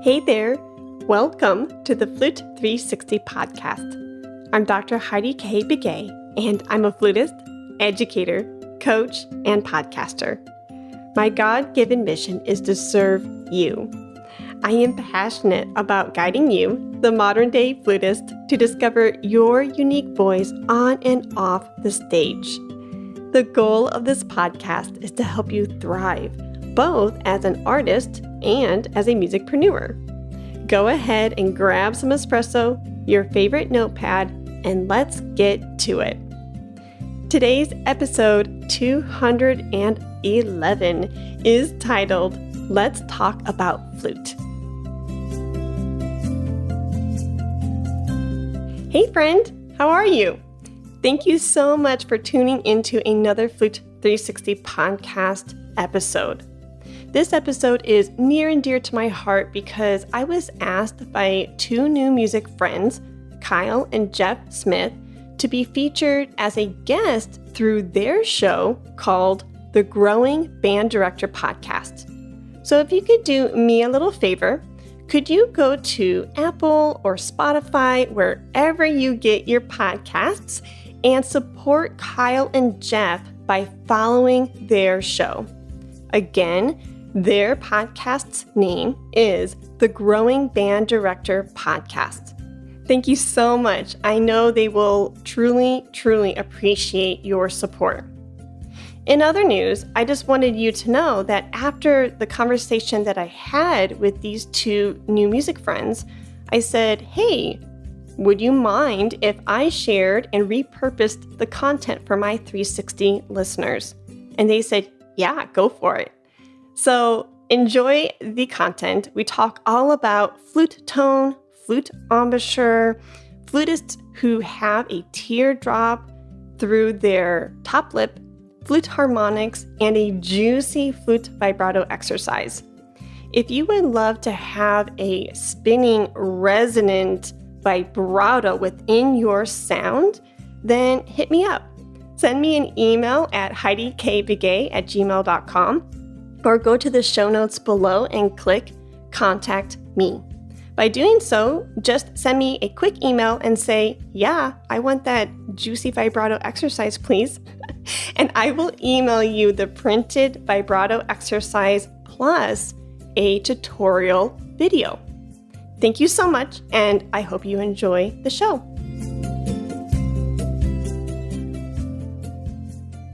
Hey there, welcome to the Flute 360 podcast. I'm Dr. Heidi K. Begay, and I'm a flutist, educator, coach, and podcaster. My God-given mission is to serve you. I am passionate about guiding you, the modern-day flutist, to discover your unique voice on and off the stage. The goal of this podcast is to help you thrive, both as an artist and as a musicpreneur. Go ahead and grab some espresso, your favorite notepad, and let's get to it. Today's episode 211 is titled, Let's Talk About Flute. Hey friend, how are you? Thank you so much for tuning into another Flute 360 podcast episode. This episode is near and dear to my heart because I was asked by two new music friends, Kyle and Jeff Smith, to be featured as a guest through their show called the Growing Band Director Podcast. So if you could do me a little favor, could you go to Apple or Spotify, wherever you get your podcasts, and support Kyle and Jeff by following their show? Again, their podcast's name is the Growing Band Director Podcast. Thank you so much. I know they will truly appreciate your support. In other news, I just wanted you to know that after the conversation that I had with these two new music friends, I said, hey, would you mind if I shared and repurposed the content for my 360 listeners? And they said, yeah, go for it. So enjoy the content. We talk all about flute tone, flute embouchure, flutists who have a teardrop through their top lip, flute harmonics, and a juicy flute vibrato exercise. If you would love to have a spinning, resonant vibrato within your sound, then hit me up. Send me an email at heidikbegay@gmail.com or go to the show notes below and click Contact Me. By doing so, just send me a quick email and say, yeah, I want that juicy vibrato exercise, please. And I will email you the printed vibrato exercise plus a tutorial video. Thank you so much, and I hope you enjoy the show.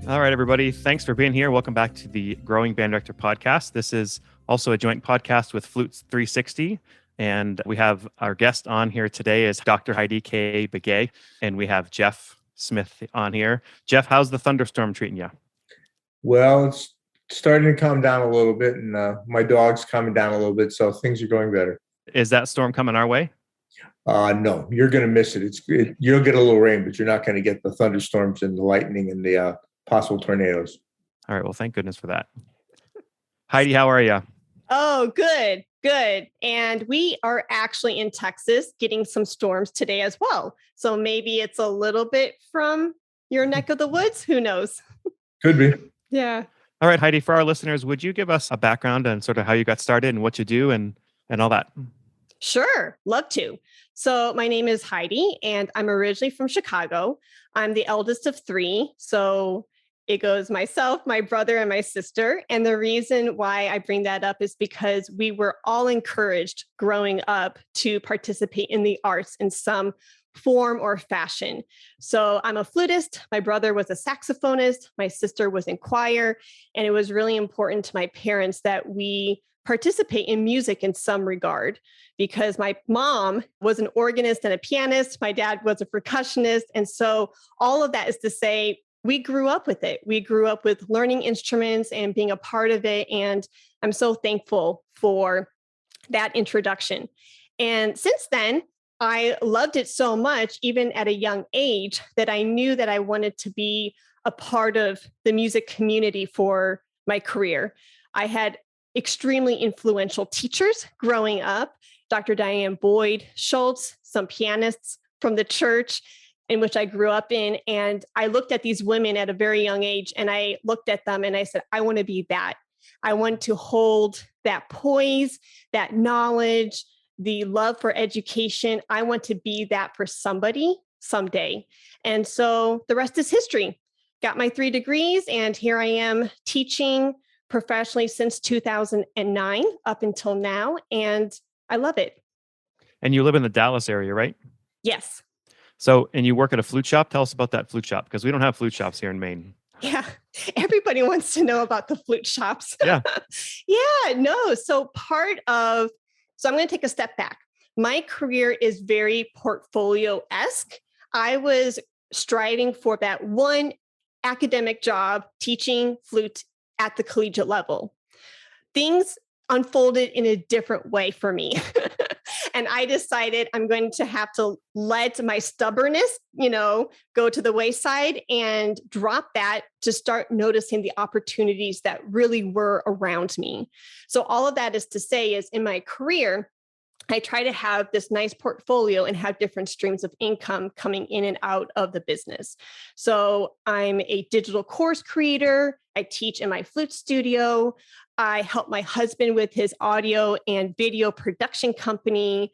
All right, everybody. Thanks for being here. Welcome back to the Growing Band Director Podcast. This is also a joint podcast with Flute 360. And we have our guest on here today is Dr. Heidi K. Begay, and we have Jeff Smith on here. Jeff, how's the thunderstorm treating you? Well, it's starting to calm down a little bit, and my dog's calming down a little bit, so things are going better. Is that storm coming our way? No, you're going to miss it. You'll get a little rain, but you're not going to get the thunderstorms and the lightning and the possible tornadoes. All right. Well, thank goodness for that. Heidi, how are you? Oh, good. And we are actually in Texas getting some storms today as well. So maybe it's a little bit from your neck of the woods. Who knows? Could be. Yeah. All right, Heidi, for our listeners, would you give us a background on sort of how you got started and what you do and all that? Sure. Love to. So my name is Heidi, and I'm originally from Chicago. I'm the eldest of three. So it goes myself, my brother, and my sister. And the reason why I bring that up is because we were all encouraged growing up to participate in the arts in some form or fashion. So I'm a flutist. My brother was a saxophonist. My sister was in choir. And it was really important to my parents that we participate in music in some regard, because my mom was an organist and a pianist. My dad was a percussionist. And so all of that is to say, we grew up with it. We grew up with learning instruments and being a part of it. And I'm so thankful for that introduction. And since then, I loved it so much, even at a young age, that I knew that I wanted to be a part of the music community for my career. I had extremely influential teachers growing up, Dr. Diane Boyd Schultz, some pianists from the church in which I grew up in. And I looked at these women at a very young age, and I looked at them and I said, I want to be that. I want to hold that poise, that knowledge, the love for education. I want to be that for somebody someday. And so the rest is history. Got my 3 degrees, and here I am teaching professionally since 2009 up until now. And I love it. And you live in the Dallas area, right? Yes. So, and you work at a flute shop. Tell us about that flute shop, because we don't have flute shops here in Maine. Yeah. Everybody wants to know about the flute shops. Yeah. Yeah, no. So I'm going to take a step back. My career is very portfolio-esque. I was striving for that one academic job teaching flute at the collegiate level. Things unfolded in a different way for me. And I decided I'm going to have to let my stubbornness, go to the wayside and drop that to start noticing the opportunities that really were around me. So all of that is to say is in my career, I try to have this nice portfolio and have different streams of income coming in and out of the business. So I'm a digital course creator. I teach in my flute studio. I help my husband with his audio and video production company.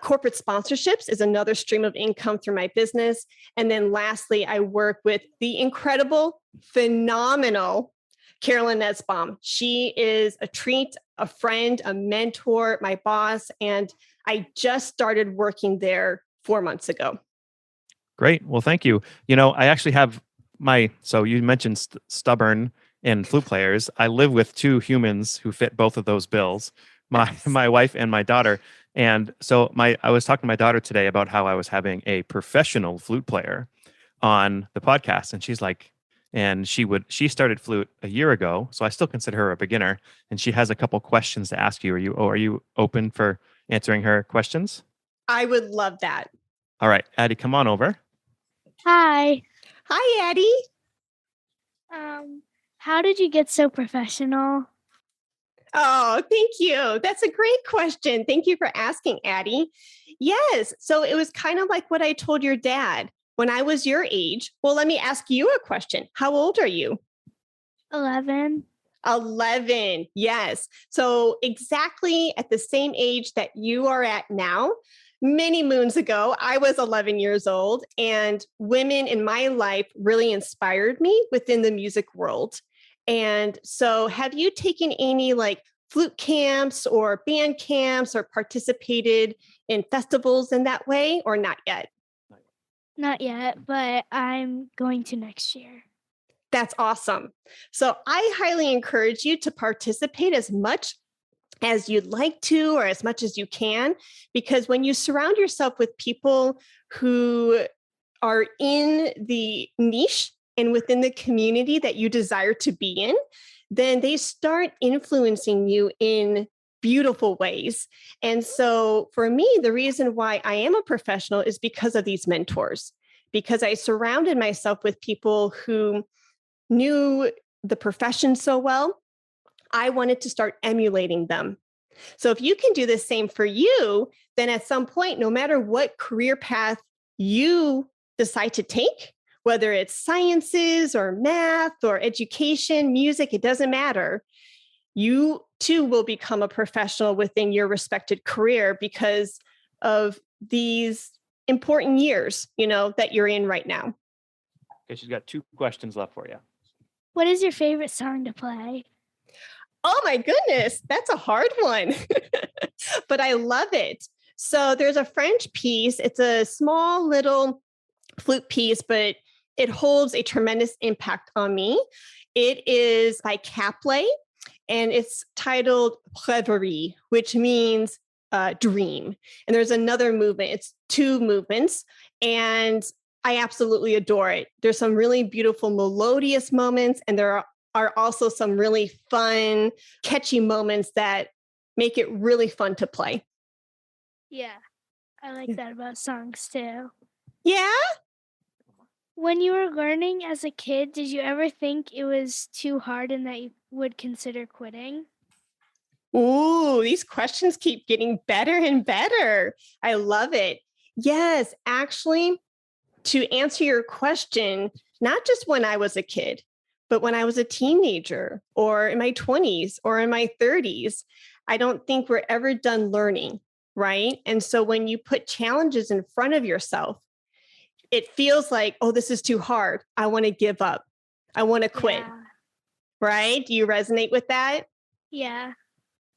Corporate sponsorships is another stream of income through my business. And then lastly, I work with the incredible, phenomenal Carolyn Nesbaum. She is a treat, a friend, a mentor, my boss, and I just started working there 4 months ago. Great. Well, thank you. I actually have so you mentioned stubborn and flute players. I live with 2 humans who fit both of those bills, my wife and my daughter. And so I was talking to my daughter today about how I was having a professional flute player on the podcast. And she's like, and she started flute a year ago. So I still consider her a beginner. And she has a couple questions to ask you. Are you open for answering her questions? I would love that. All right, Addie, come on over. Hi. Hi, Addie. How did you get so professional? Oh, thank you. That's a great question. Thank you for asking, Addie. Yes. So it was kind of like what I told your dad when I was your age. Well, let me ask you a question. How old are you? 11. 11. Yes. So exactly at the same age that you are at now. Many moons ago, I was 11 years old, and women in my life really inspired me within the music world. And so have you taken any flute camps or band camps or participated in festivals in that way, or not yet? Not yet, but I'm going to next year. That's awesome. So I highly encourage you to participate as much as you'd like to or as much as you can, because when you surround yourself with people who are in the niche and within the community that you desire to be in, then they start influencing you in beautiful ways. And so for me, the reason why I am a professional is because of these mentors, because I surrounded myself with people who knew the profession so well. I wanted to start emulating them. So if you can do the same for you, then at some point, no matter what career path you decide to take, whether it's sciences or math or education, music, it doesn't matter. You too will become a professional within your respected career because of these important years, that you're in right now. Okay, she's got 2 questions left for you. What is your favorite song to play? Oh my goodness, that's a hard one, but I love it. So there's a French piece. It's a small little flute piece, but it holds a tremendous impact on me. It is by Caplet, and it's titled Rêverie, which means dream. And there's another movement. It's 2 movements, and I absolutely adore it. There's some really beautiful melodious moments, and there are also some really fun, catchy moments that make it really fun to play. Yeah, I like that about songs too. Yeah? When you were learning as a kid, did you ever think it was too hard and that you would consider quitting? Ooh, these questions keep getting better and better. I love it. Yes, actually, to answer your question, not just when I was a kid, But when I was a teenager or in my 20s or in my 30s, I don't think we're ever done learning, right? And so when you put challenges in front of yourself, it feels like, oh, this is too hard. I want to give up. I want to quit, Yeah. right? Do you resonate with that? Yeah.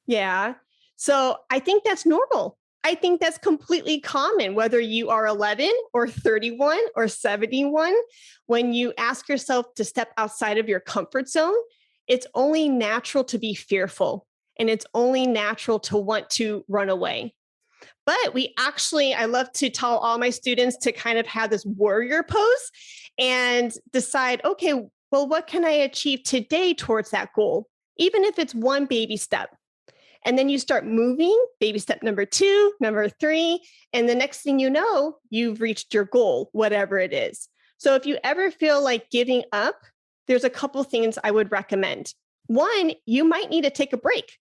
Yeah. So I think that's normal. I think that's completely common, whether you are 11 or 31 or 71. When you ask yourself to step outside of your comfort zone, it's only natural to be fearful and it's only natural to want to run away. But I love to tell all my students to kind of have this warrior pose and decide, okay, well, what can I achieve today towards that goal? Even if it's one baby step. And then you start moving, baby step number 2, number 3, and the next thing you know, you've reached your goal, whatever it is. So if you ever feel like giving up, there's a couple things I would recommend. One, you might need to take a break,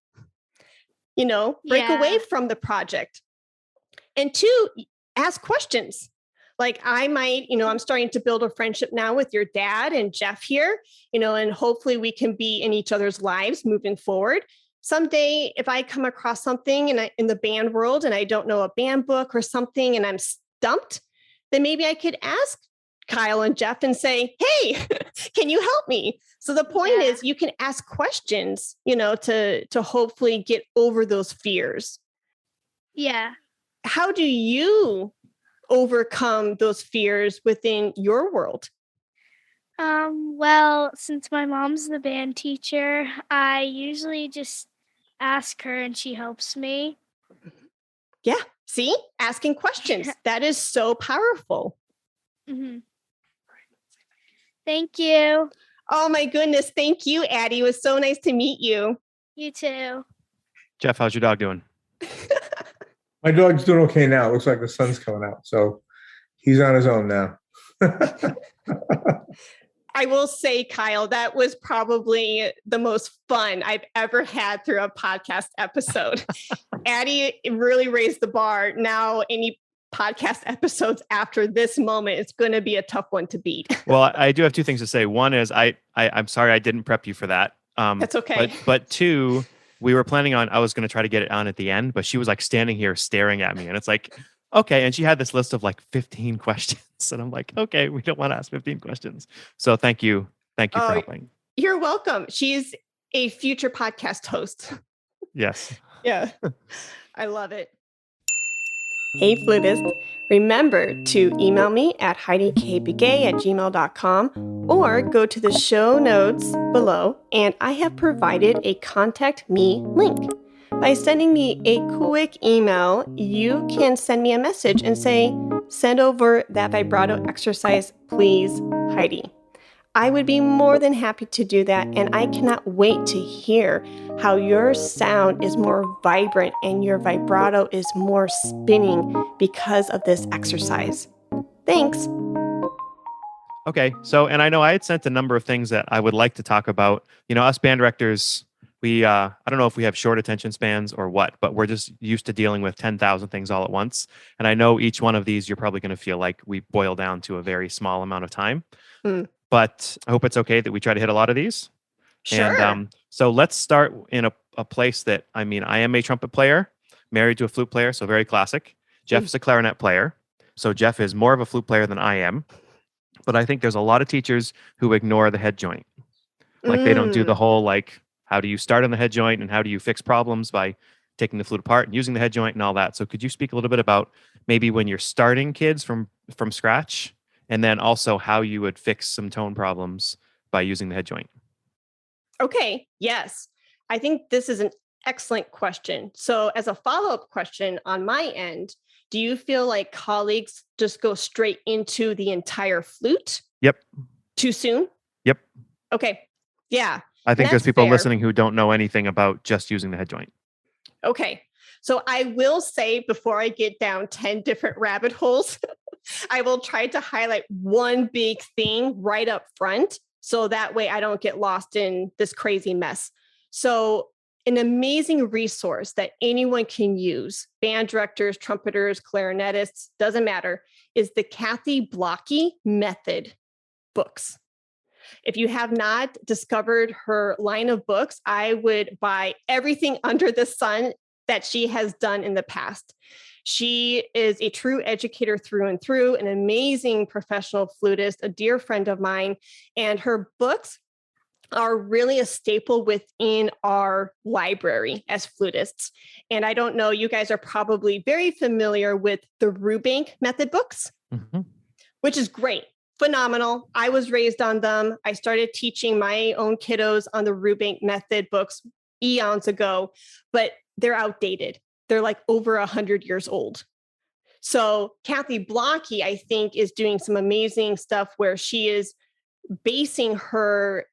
break away from the project. And 2, ask questions. Like I'm starting to build a friendship now with your dad and Jeff here, and hopefully we can be in each other's lives moving forward. Someday, if I come across something in the band world and I don't know a band book or something and I'm stumped, then maybe I could ask Kyle and Jeff and say, hey, can you help me? So the point is you can ask questions, to hopefully get over those fears. Yeah. How do you overcome those fears within your world? Well, since my mom's the band teacher, I usually just ask her and she helps me. Yeah. See, asking questions. That is so powerful. Mm-hmm. Thank you. Oh my goodness. Thank you, Addie. It was so nice to meet you. You too. Jeff, how's your dog doing? My dog's doing okay now. It looks like the sun's coming out. So he's on his own now. I will say, Kyle, that was probably the most fun I've ever had through a podcast episode. Addie really raised the bar. Now, any podcast episodes after this moment, it's going to be a tough one to beat. Well, I do have 2 things to say. One is I'm sorry I didn't prep you for that. That's okay. But 2, we were planning on, I was going to try to get it on at the end, but she was like standing here staring at me and it's like, okay. And she had this list of like 15 questions and I'm like, okay, we don't want to ask 15 questions. So thank you. Thank you for helping. You're welcome. She's a future podcast host. Yes. Yeah. I love it. Hey, flutist. Remember to email me at heidikbigay@gmail.com or go to the show notes below and I have provided a contact me link. By sending me a quick email, you can send me a message and say, send over that vibrato exercise, please, Heidi. I would be more than happy to do that, and I cannot wait to hear how your sound is more vibrant and your vibrato is more spinning because of this exercise. Thanks. Okay. So, and I know I had sent a number of things that I would like to talk about. Us band directors, I don't know if we have short attention spans or what, but we're just used to dealing with 10,000 things all at once. And I know each one of these, you're probably going to feel like we boil down to a very small amount of time. But I hope it's okay that we try to hit a lot of these. Sure. And so let's start in a place that, I am a trumpet player, married to a flute player, so very classic. Jeff is a clarinet player. So Jeff is more of a flute player than I am. But I think there's a lot of teachers who ignore the head joint. Like they don't do the whole, like, how do you start on the head joint and how do you fix problems by taking the flute apart and using the head joint and all that. So could you speak a little bit about maybe when you're starting kids from scratch, and then also how you would fix some tone problems by using the head joint? Okay. Yes. I think this is an excellent question. So as a follow-up question on my end, do you feel like colleagues just go straight into the entire flute? Yep. Too soon? Yep. Okay. Yeah. I think there's That's people fair. listening who don't know anything about just using the head joint. Okay. So I will say, before I get down 10 different rabbit holes, I will try to highlight one big thing right up front. So that way I don't get lost in this crazy mess. So an amazing resource that anyone can use, band directors, trumpeters, clarinetists, doesn't matter, is the Kathy Blocky Method books. If you have not discovered her line of books, I would buy everything under the sun that she has done in the past. She is a true educator through and through, an amazing professional flutist, a dear friend of mine, and her books are really a staple within our library as flutists. And I don't know, you guys are probably very familiar with the Rubank method books, which is great. Phenomenal. I was raised on them. I started teaching my own kiddos on the Rubank method books eons ago, but they're outdated. They're like over 100 years old. So Kathy Blocky, I think, is doing some amazing stuff where she is basing her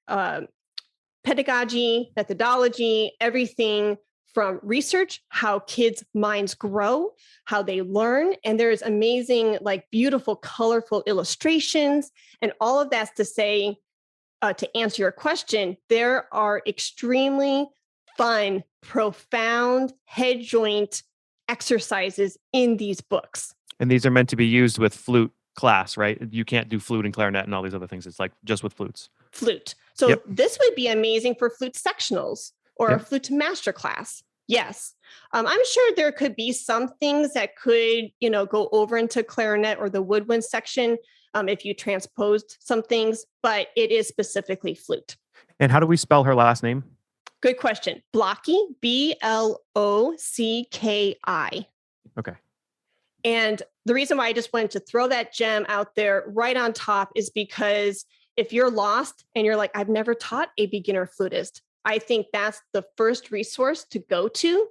pedagogy, methodology, everything from research, how kids' minds grow, how they learn. And there's amazing, like beautiful, colorful illustrations. And all of that's to say, to answer your question, there are extremely fun, profound head joint exercises in these books. And these are meant to be used with flute class, right? You can't do flute and clarinet and all these other things. It's like just with flutes. Flute. So this would be amazing for flute sectionals or a flute masterclass. Yes. I'm sure there could be some things that could, go over into clarinet or the woodwind section if you transposed some things, but it is specifically flute. And how do we spell her last name? Good question. Blocky, Blocki. Okay. And the reason why I just wanted to throw that gem out there right on top is because if you're lost and you're like, I've never taught a beginner flutist, I think that's the first resource to go to,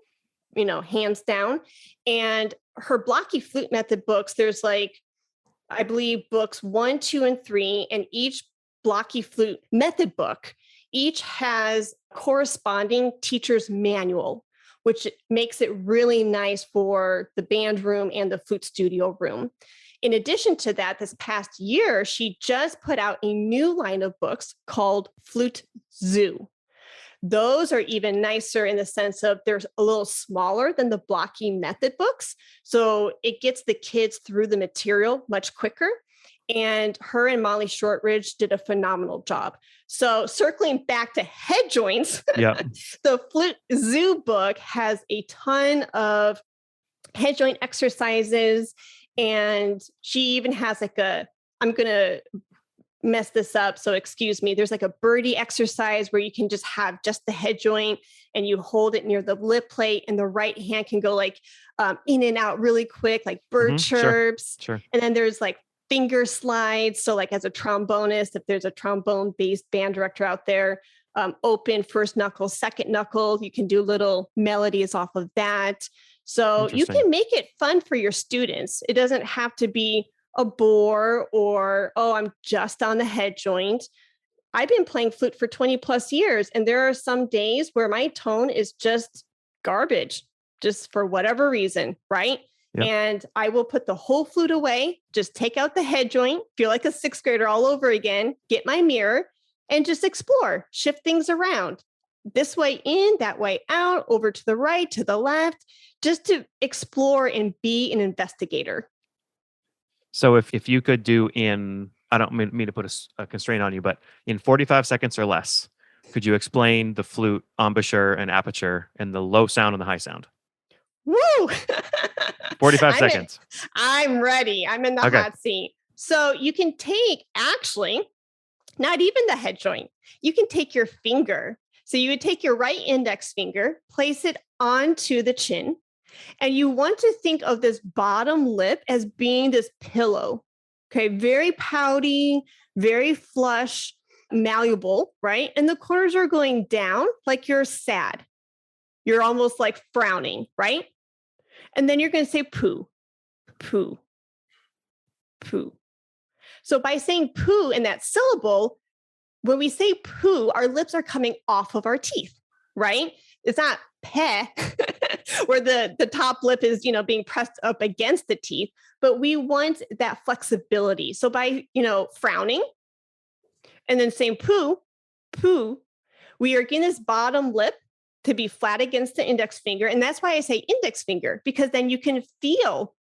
hands down. And her Blocky flute method books, there's like, I believe books 1, 2, and 3, and each Blocky flute method book, each has corresponding teacher's manual, which makes it really nice for the band room and the flute studio room. In addition to that, this past year, she just put out a new line of books called Flute Zoo. Those are even nicer in the sense of they're a little smaller than the Blocky method books. So it gets the kids through the material much quicker. And her and Molly Shortridge did a phenomenal job. So circling back to head joints, the Flute Zoo book has a ton of head joint exercises. And she even has like I'm going to mess this up, so excuse me. There's like a birdie exercise where you can just have just the head joint and you hold it near the lip plate and the right hand can go like in and out really quick, like bird chirps. Sure. And then there's like finger slides. So like as a trombonist, if there's a trombone-based band director out there, open first knuckle, second knuckle, you can do little melodies off of that. So you can make it fun for your students. It doesn't have to be a bore or, I'm just on the head joint. I've been playing flute for 20 plus years, and there are some days where my tone is just garbage, just for whatever reason, right? Yep. And I will put the whole flute away, just take out the head joint, feel like a sixth grader all over again, get my mirror, and just explore, shift things around. This way in, that way out, over to the right, to the left, just to explore and be an investigator. So if you could do I don't mean to put a constraint on you, but in 45 seconds or less, could you explain the flute embouchure and aperture and the low sound and the high sound? Woo! 45 seconds. I'm ready. I'm in the hot seat. So you can take, actually, not even the head joint. You can take your finger. So you would take your right index finger, place it onto the chin, and you want to think of this bottom lip as being this pillow. Okay, very pouty, very flush, malleable, right? And the corners are going down like you're sad. You're almost like frowning, right? And then you're going to say poo, poo, poo. So by saying poo in that syllable, when we say poo, our lips are coming off of our teeth, right? It's not peh, where the top lip is, being pressed up against the teeth, but we want that flexibility. So by, frowning and then saying poo, poo, we are getting this bottom lip to be flat against the index finger. And that's why I say index finger, because then you can feel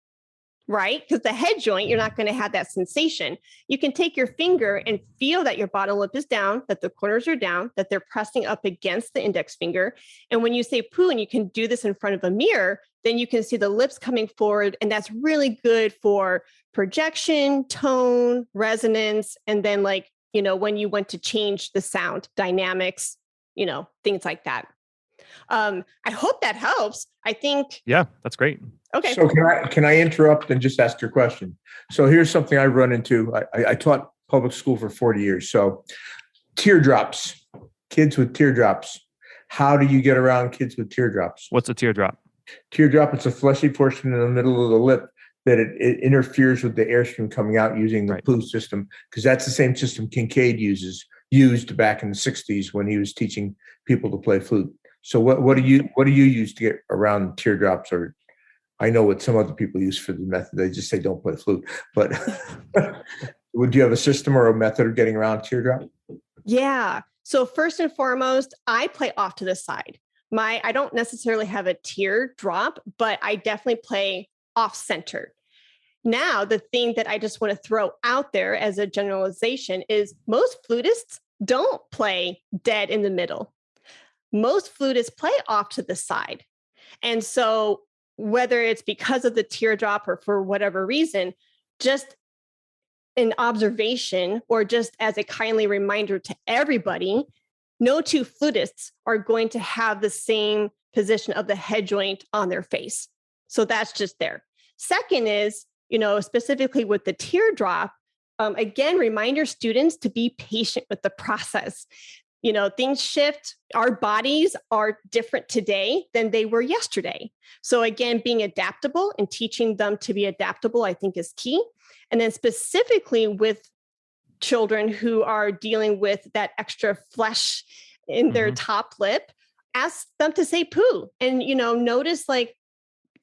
right? Because the head joint, you're not going to have that sensation. You can take your finger and feel that your bottom lip is down, that the corners are down, that they're pressing up against the index finger. And when you say poo, and you can do this in front of a mirror, then you can see the lips coming forward. And that's really good for projection, tone, resonance, and then like, when you want to change the sound dynamics, things like that. I hope that helps. I think. Yeah, that's great. Okay. So can I interrupt and just ask your question? So here's something I run into. I taught public school for 40 years. So teardrops, kids with teardrops. How do you get around kids with teardrops? What's a teardrop? Teardrop, it's a fleshy portion in the middle of the lip that it interferes with the airstream coming out using the poo system, because that's the same system Kincaid used back in the 60s when he was teaching people to play flute. So what do you use to get around teardrops? Or I know what some other people use for the method. They just say don't play flute. But would you have a system or a method of getting around teardrop? Yeah. So first and foremost, I play off to the side. I don't necessarily have a teardrop, but I definitely play off center. Now, the thing that I just want to throw out there as a generalization is most flutists don't play dead in the middle. Most flutists play off to the side. And so whether it's because of the teardrop or for whatever reason, just an observation or just as a kindly reminder to everybody, no two flutists are going to have the same position of the head joint on their face. So that's just there. Second is, specifically with the teardrop, again, remind your students to be patient with the process. Things shift. Our bodies are different today than they were yesterday. So again, being adaptable and teaching them to be adaptable, I think is key. And then specifically with children who are dealing with that extra flesh in their top lip, ask them to say poo and, notice like,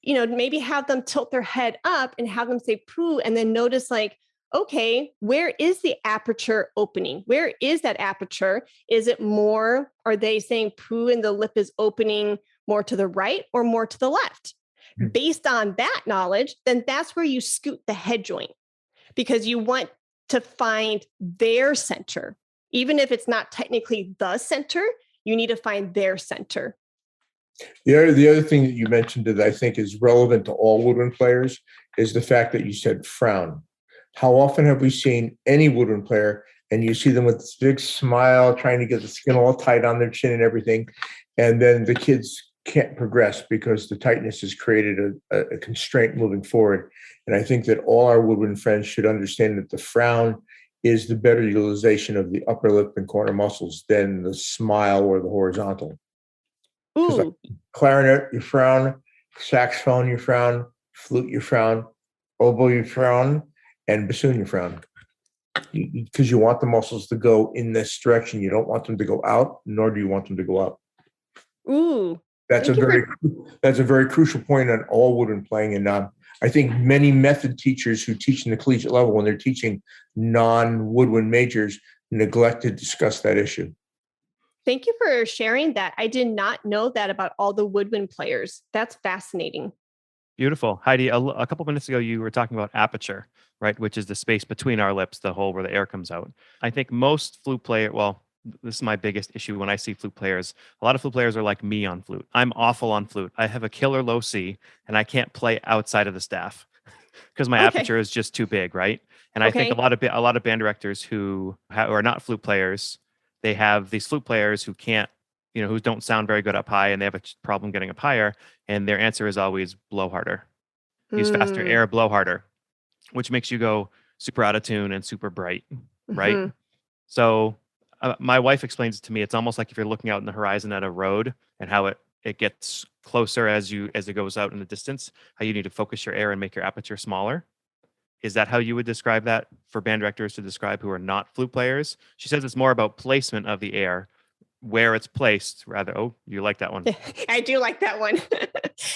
maybe have them tilt their head up and have them say poo and then notice like, okay, where is the aperture opening? Where is that aperture? Is it more, are they saying poo and the lip is opening more to the right or more to the left? Based on that knowledge, then that's where you scoot the head joint because you want to find their center. Even if it's not technically the center, you need to find their center. The other thing that you mentioned that I think is relevant to all woodwind players is the fact that you said frown. How often have we seen any woodwind player and you see them with this big smile, trying to get the skin all tight on their chin and everything, and then the kids can't progress because the tightness has created a constraint moving forward. And I think that all our woodwind friends should understand that the frown is the better utilization of the upper lip and corner muscles than the smile or the horizontal. Like clarinet, you frown; saxophone, you frown; flute, you frown; oboe, you frown; and bassoon, you frown. Because you want the muscles to go in this direction. You don't want them to go out, nor do you want them to go up. That's a very crucial point on all woodwind playing. And I think many method teachers who teach in the collegiate level, when they're teaching non-woodwind majors, neglect to discuss that issue. Thank you for sharing that. I did not know that about all the woodwind players. That's fascinating. Beautiful. Heidi, a couple minutes ago, you were talking about aperture, right? Which is the space between our lips, the hole where the air comes out. I think most flute players, well, this is my biggest issue when I see flute players. A lot of flute players are like me on flute. I'm awful on flute. I have a killer low C and I can't play outside of the staff because my aperture is just too big, right? And I think a lot of band directors who are not flute players, they have these flute players who can't, who don't sound very good up high and they have a problem getting up higher. And their answer is always blow harder, use faster air, blow harder, which makes you go super out of tune and super bright, right? So my wife explains it to me. It's almost like if you're looking out in the horizon at a road and how it gets closer as it goes out in the distance, how you need to focus your air and make your aperture smaller. Is that how you would describe that for band directors to describe who are not flute players? She says it's more about placement of the air, where it's placed rather. Oh, you like that one. I do like that one.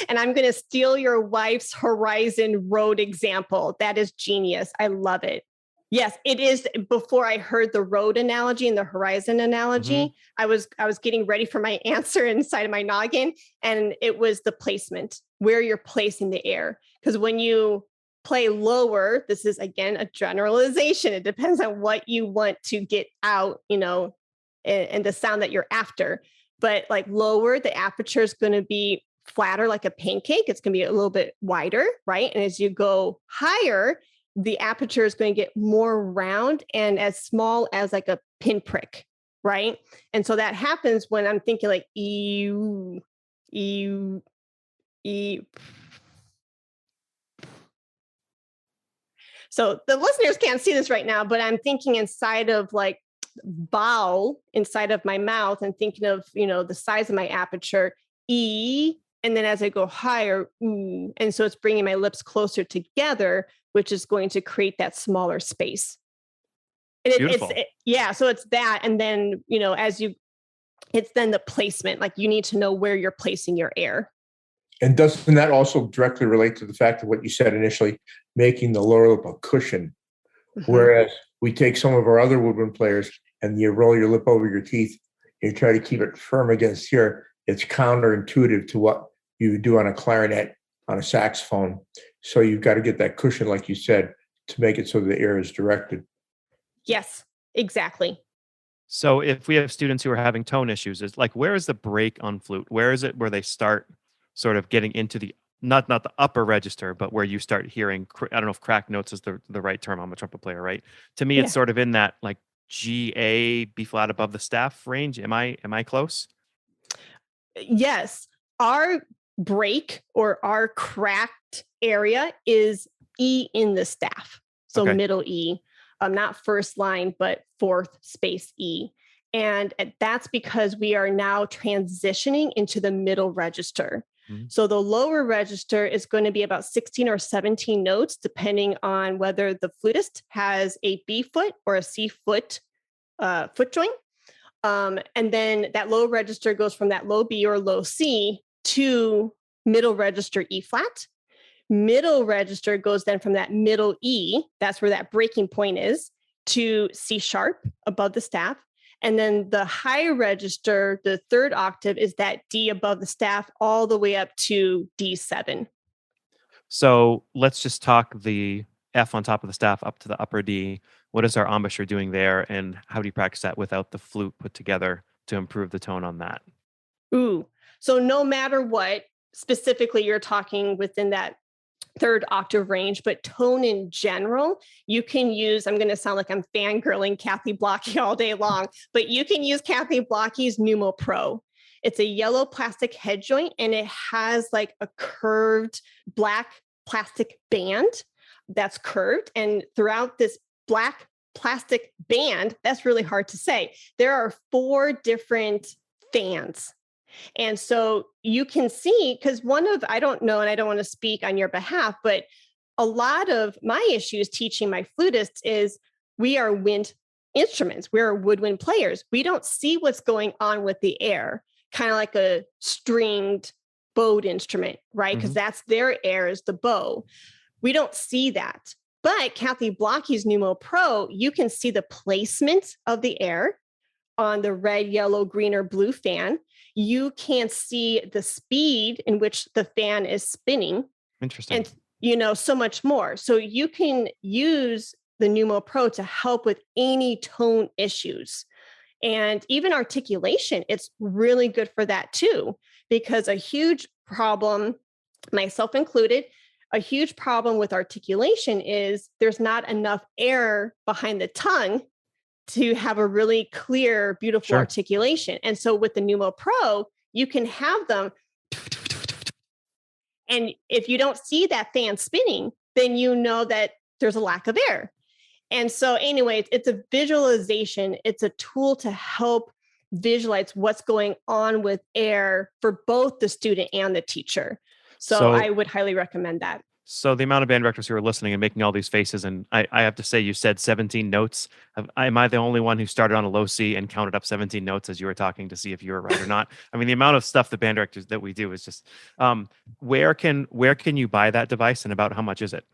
And I'm going to steal your wife's horizon road example. That is genius. I love it. Yes, it is. Before I heard the road analogy and the horizon analogy, I was getting ready for my answer inside of my noggin. And it was the placement, where you're placing the air. Because when you play lower, this is again a generalization. It depends on what you want to get out, and the sound that you're after. But like lower, the aperture is going to be flatter like a pancake. It's going to be a little bit wider, right? And as you go higher, the aperture is going to get more round and as small as like a pinprick, right? And so that happens when I'm thinking like ew, ew, ew. So the listeners can't see this right now, but I'm thinking inside of like vowel inside of my mouth and thinking of, the size of my aperture, E. And then as I go higher, ooh. And so it's bringing my lips closer together, which is going to create that smaller space. And Beautiful. So it's that. And then, it's then the placement, like you need to know where you're placing your air. And doesn't that also directly relate to the fact of what you said initially, making the lower lip a cushion? Mm-hmm. Whereas we take some of our other woodwind players and you roll your lip over your teeth, you try to keep it firm against here. It's counterintuitive to what you would do on a clarinet, on a saxophone. So you've got to get that cushion, like you said, to make it so the air is directed. Yes, exactly. So if we have students who are having tone issues, it's like, where is the break on flute? Where is it where they start sort of getting into the, not the upper register, but where you start hearing, I don't know if cracked notes is the right term. I'm a trumpet player, right? To me, It's sort of in that like G, A, B flat above the staff range. Am I close? Yes. Our break or our cracked area is E in the staff. So middle E, not first line, but fourth space E. And that's because we are now transitioning into the middle register. Mm-hmm. So the lower register is going to be about 16 or 17 notes, depending on whether the flutist has a B foot or a C foot foot joint. And then that low register goes from that low B or low C to middle register E flat. Middle register goes then from that middle E, that's where that breaking point is, to C sharp above the staff. And then the high register, the third octave, is that D above the staff all the way up to D7. So let's just talk the F on top of the staff up to the upper D. What is our embouchure doing there? And how do you practice that without the flute put together to improve the tone on that? Ooh, so no matter what, specifically you're talking within that third octave range, but tone in general, you can use, I'm going to sound like I'm fangirling Kathy Blocky all day long, but you can use Kathy Blocky's Pneumo Pro. It's a yellow plastic head joint and it has like a curved black plastic band that's curved. And throughout this black plastic band, that's really hard to say, there are 4 different fans. And so you can see, because I don't know, and I don't want to speak on your behalf, but a lot of my issues teaching my flutists is we are wind instruments. We're woodwind players. We don't see what's going on with the air, kind of like a stringed bowed instrument, right? Because that's their air is the bow. We don't see that. But Kathy Blocky's Pneumo Pro, you can see the placement of the air on the red, yellow, green, or blue fan. You can see the speed in which the fan is spinning. Interesting. And, so much more. So you can use the Pneumo Pro to help with any tone issues. And even articulation, it's really good for that too, because a huge problem, myself included, a huge problem with articulation is there's not enough air behind the tongue to have a really clear, beautiful articulation. And so with the Pneumo Pro, you can have them. And if you don't see that fan spinning, then you know that there's a lack of air. And so anyways, it's a visualization. It's a tool to help visualize what's going on with air for both the student and the teacher. So I would highly recommend that. So the amount of band directors who are listening and making all these faces, and I have to say, you said 17 notes. Am I the only one who started on a low C and counted up 17 notes as you were talking to see if you were right or not? I mean, the amount of stuff the band directors that we do is just, where can you buy that device and about how much is it?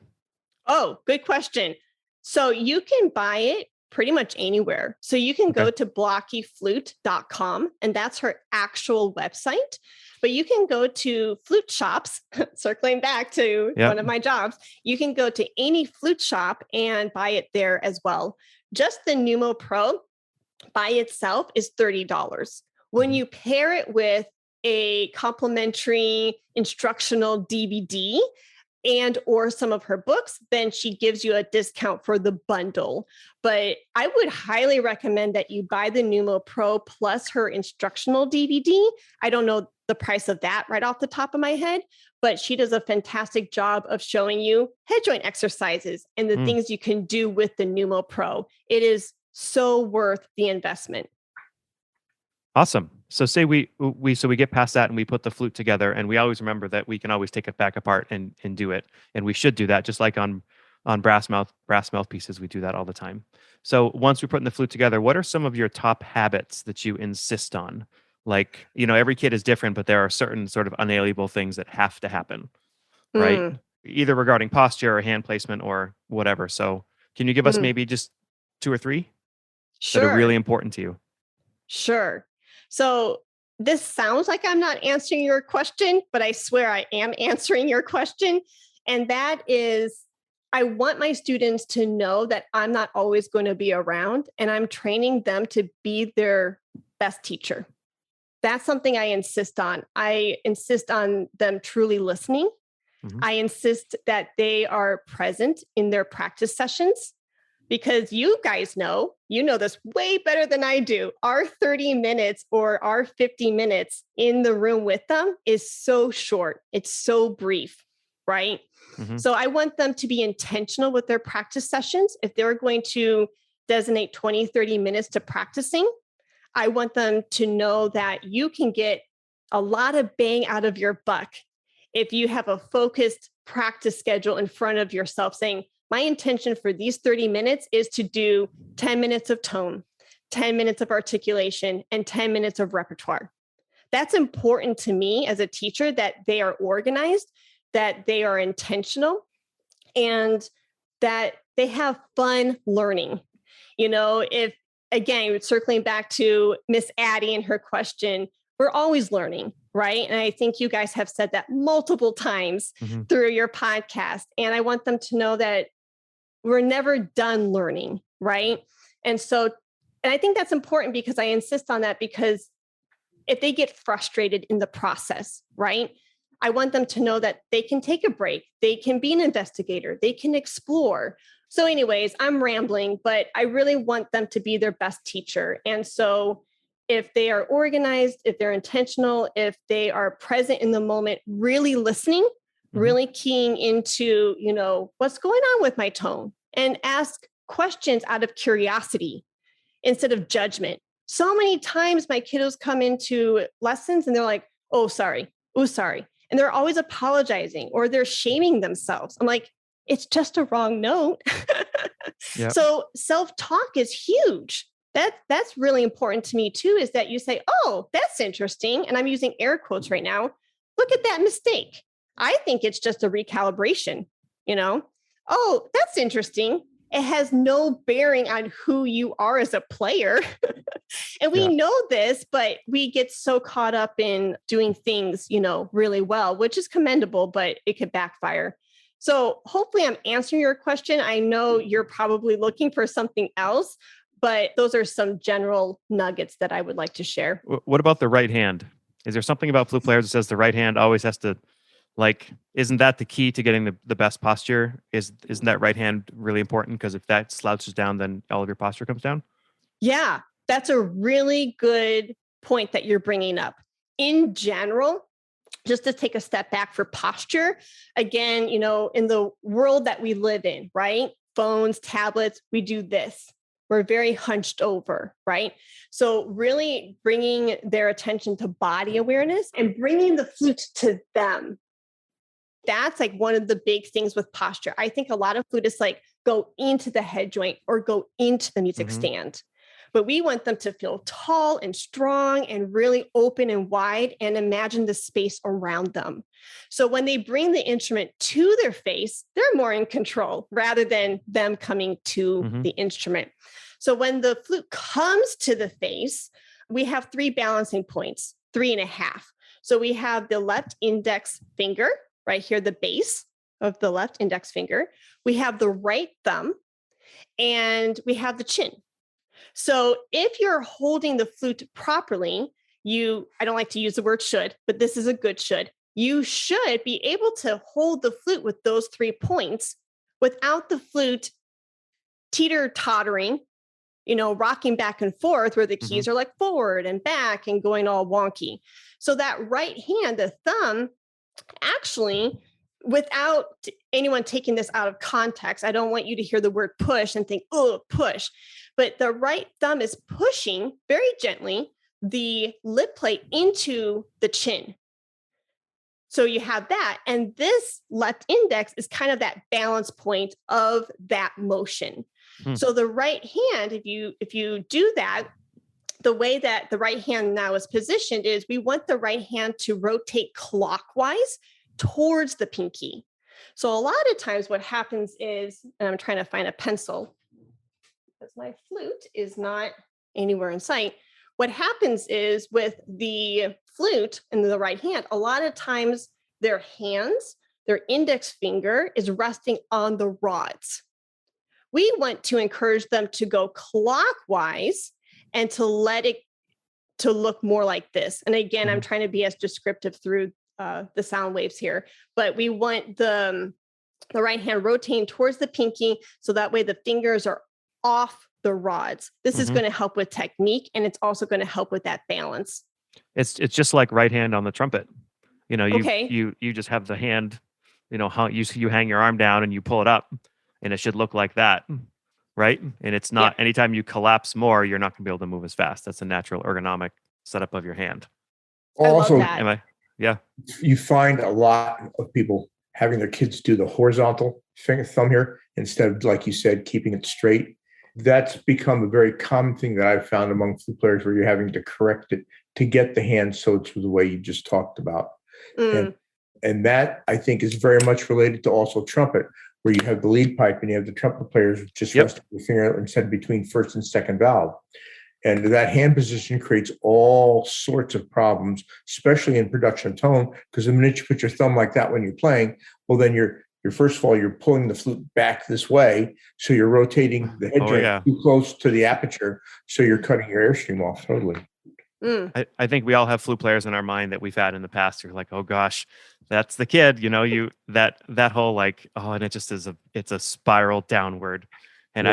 Oh, good question. So you can buy it pretty much anywhere. So you can go to blockyflute.com, and that's her actual website. But you can go to flute shops, circling back to one of my jobs. You can go to any flute shop and buy it there as well. Just the Numo Pro by itself is $30. When you pair it with a complimentary instructional DVD and or some of her books, then she gives you a discount for the bundle. But I would highly recommend that you buy the Numo Pro plus her instructional DVD. I don't know the price of that right off the top of my head, but she does a fantastic job of showing you head joint exercises and the things you can do with the Numo Pro. It is so worth the investment. Awesome. So say we get past that and we put the flute together, and we always remember that we can always take it back apart and do it. And we should do that, just like on brass mouthpieces, we do that all the time. So once we're putting the flute together, what are some of your top habits that you insist on? Like, every kid is different, but there are certain sort of unalienable things that have to happen, right? Either regarding posture or hand placement or whatever. So can you give us maybe just 2 or 3 that are really important to you? Sure. So this sounds like I'm not answering your question, but I swear I am answering your question. And that is, I want my students to know that I'm not always going to be around, and I'm training them to be their best teacher. That's something I insist on. I insist on them truly listening. I insist that they are present in their practice sessions. Because you guys know this way better than I do. Our 30 minutes or our 50 minutes in the room with them is so short. It's so brief, right? So I want them to be intentional with their practice sessions. If they're going to designate 20, 30 minutes to practicing, I want them to know that you can get a lot of bang out of your buck if you have a focused practice schedule in front of yourself saying, my intention for these 30 minutes is to do 10 minutes of tone, 10 minutes of articulation, and 10 minutes of repertoire. That's important to me as a teacher, that they are organized, that they are intentional, and that they have fun learning. If, again, circling back to Miss Addie and her question, we're always learning, right? And I think you guys have said that multiple times through your podcast. And I want them to know that we're never done learning, right? And I think that's important because I insist on that, because if they get frustrated in the process, right? I want them to know that they can take a break. They can be an investigator. They can explore. So anyways, I'm rambling, but I really want them to be their best teacher. And so if they are organized, if they're intentional, if they are present in the moment, really listening, really keying into, what's going on with my tone, and ask questions out of curiosity instead of judgment. So many times my kiddos come into lessons and they're like, oh, sorry. And they're always apologizing or they're shaming themselves. I'm like, it's just a wrong note. So self-talk is huge. That's really important to me too, is that you say, oh, that's interesting. And I'm using air quotes right now. Look at that mistake. I think it's just a recalibration, Oh, that's interesting. It has no bearing on who you are as a player. And we know this, but we get so caught up in doing things, really well, which is commendable, but it could backfire. So hopefully I'm answering your question. I know you're probably looking for something else, but those are some general nuggets that I would like to share. What about the right hand? Is there something about flute players that says the right hand always has to, isn't that the key to getting the best posture? Isn't that right hand really important? Because if that slouches down, then all of your posture comes down? Yeah, that's a really good point that you're bringing up. In general, just to take a step back for posture, again, in the world that we live in, right? Phones, tablets, we do this. We're very hunched over, right? So really bringing their attention to body awareness and bringing the flute to them. That's one of the big things with posture. I think a lot of flutists go into the head joint or go into the music stand. But we want them to feel tall and strong and really open and wide and imagine the space around them. So when they bring the instrument to their face, they're more in control rather than them coming to the instrument. So when the flute comes to the face, we have 3 balancing points, 3.5. So we have the left index finger right here, the base of the left index finger. We have the right thumb, and we have the chin. So if you're holding the flute properly, I don't like to use the word should, but this is a good should. You should be able to hold the flute with those 3 points without the flute teeter-tottering, rocking back and forth where the keys are like forward and back and going all wonky. So that right hand, the thumb, actually, without anyone taking this out of context, I don't want you to hear the word push and think, oh, push. But the right thumb is pushing very gently the lip plate into the chin. So you have that. And this left index is kind of that balance point of that motion. So the right hand, if you do that, the way that the right hand now is positioned is we want the right hand to rotate clockwise towards the pinky. So a lot of times what happens is, and I'm trying to find a pencil because my flute is not anywhere in sight. What happens is with the flute in the right hand, a lot of times their index finger is resting on the rods. We want to encourage them to go clockwise and to let it to look more like this. And again, I'm trying to be as descriptive through the sound waves here, but we want the right hand rotating towards the pinky so that way the fingers are off the rods. This is going to help with technique, and it's also going to help with that balance. It's just like right hand on the trumpet. Okay. You just have the hand, how you hang your arm down and you pull it up, and it should look like that, right? And it's not anytime you collapse more, you're not going to be able to move as fast. That's a natural ergonomic setup of your hand. Also, I love that. You find a lot of people having their kids do the horizontal thumb here instead of, like you said, keeping it straight. That's become a very common thing that I've found among flute players, where you're having to correct it to get the hand so it's the way you just talked about. And that, I think, is very much related to also trumpet, where you have the lead pipe and you have the trumpet players just resting the finger instead between first and second valve. And that hand position creates all sorts of problems, especially in production of tone, because the minute you put your thumb like that when you're playing, well, then you're first of all, you're pulling the flute back this way. So you're rotating the head joint too close to the aperture. So you're cutting your airstream off totally. I think we all have flute players in our mind that we've had in the past. You're like, oh gosh, that's the kid, that whole and it just it's a spiral downward. And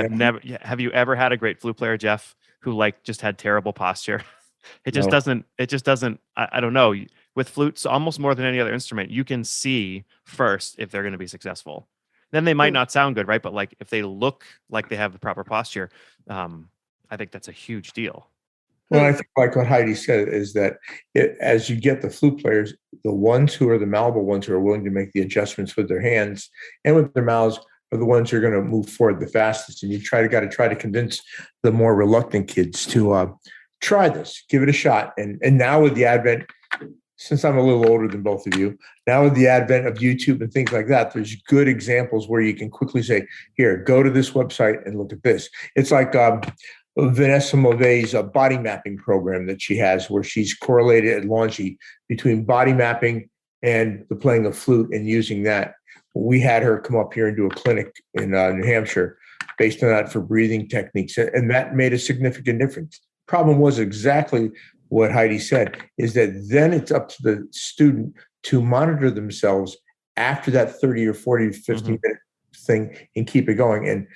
have you ever had a great flute player, Jeff, who just had terrible posture? It just doesn't, I don't know. With flutes, almost more than any other instrument, you can see first if they're going to be successful. Then they might not sound good, right? But if they look like they have the proper posture, I think that's a huge deal. Well, I think like what Heidi said is that as you get the flute players, the ones who are the malleable ones who are willing to make the adjustments with their hands and with their mouths are the ones who are going to move forward the fastest. And you got to try to convince the more reluctant kids to try this, give it a shot. And now with the advent, since I'm a little older than both of you, now with the advent of YouTube and things like that, there's good examples where you can quickly say, here, go to this website and look at this. It's like Vanessa Movey's body mapping program that she has, where she's correlated at Longy between body mapping and the playing of flute and using that. We had her come up here and do a clinic in New Hampshire based on that for breathing techniques. And that made a significant difference. Problem was exactly what Heidi said, is that then it's up to the student to monitor themselves after that 30 or 40, 50 minute thing and keep it going. And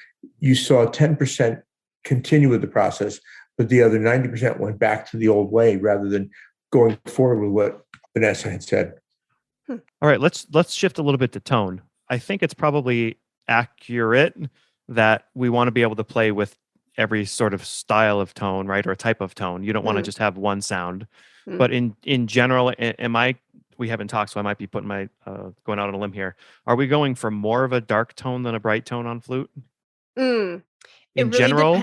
you saw 10% continue with the process, but the other 90% went back to the old way rather than going forward with what Vanessa had said. All right, let's shift a little bit to tone. I think it's probably accurate that we want to be able to play with every sort of style of tone, right? Or type of tone. You don't want to just have one sound. But in general, we haven't talked, so I might be putting my going out on a limb here. Are we going for more of a dark tone than a bright tone on flute? In general?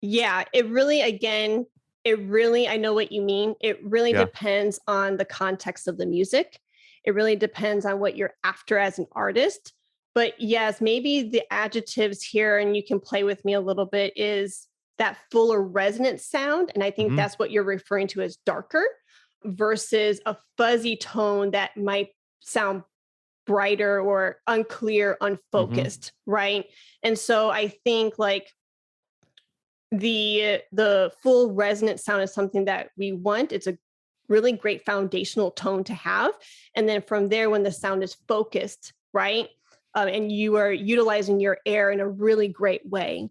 Yeah, it really, I know what you mean. It really depends on the context of the music. It really depends on what you're after as an artist. But yes, maybe the adjectives here, and you can play with me a little bit, is that fuller resonant sound. And I think Mhm. that's what you're referring to as darker versus a fuzzy tone that might sound brighter or unclear, unfocused, right? And so I think like the full resonant sound is something that we want. It's a really great foundational tone to have. And then from there, when the sound is focused, right? And you are utilizing your air in a really great way.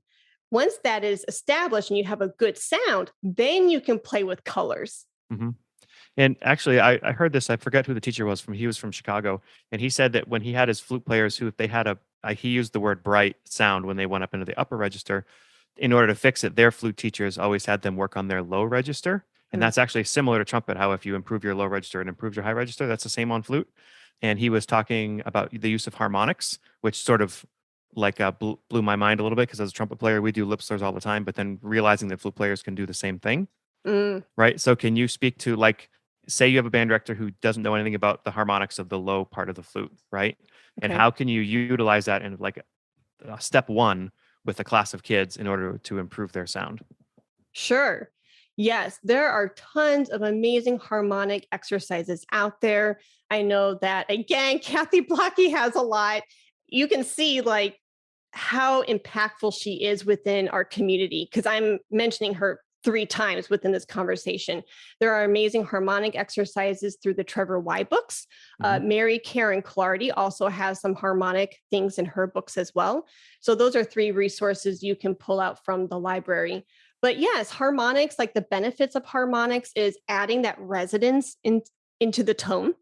Once that is established and you have a good sound, then you can play with colors. Mhm. And actually, I heard this. I forget who the teacher was from. He was from Chicago, and he said that when he had his flute players, who if they had he used the word bright sound when they went up into the upper register. In order to fix it, their flute teachers always had them work on their low register, and Mm. that's actually similar to trumpet. How if you improve your low register, it improves your high register. That's the same on flute. And he was talking about the use of harmonics, which sort of like blew my mind a little bit because as a trumpet player, we do lip slurs all the time, but then realizing that flute players can do the same thing. Mm, Right. So can you speak to like, say you have a band director who doesn't know anything about the harmonics of the low part of the flute, right? And okay. how can you utilize that in like step one with a class of kids in order to improve their sound? Sure. Yes, there are tons of amazing harmonic exercises out there. I know that, again, Kathy Blocky has a lot. You can see like how impactful she is within our community because I'm mentioning her 3 times within this conversation. There are amazing harmonic exercises through the Trevor Y books. Mhm. Mary Karen Clardy also has some harmonic things in her books as well. So those are 3 resources you can pull out from the library. But yes, harmonics, like the benefits of harmonics is adding that resonance into the tone,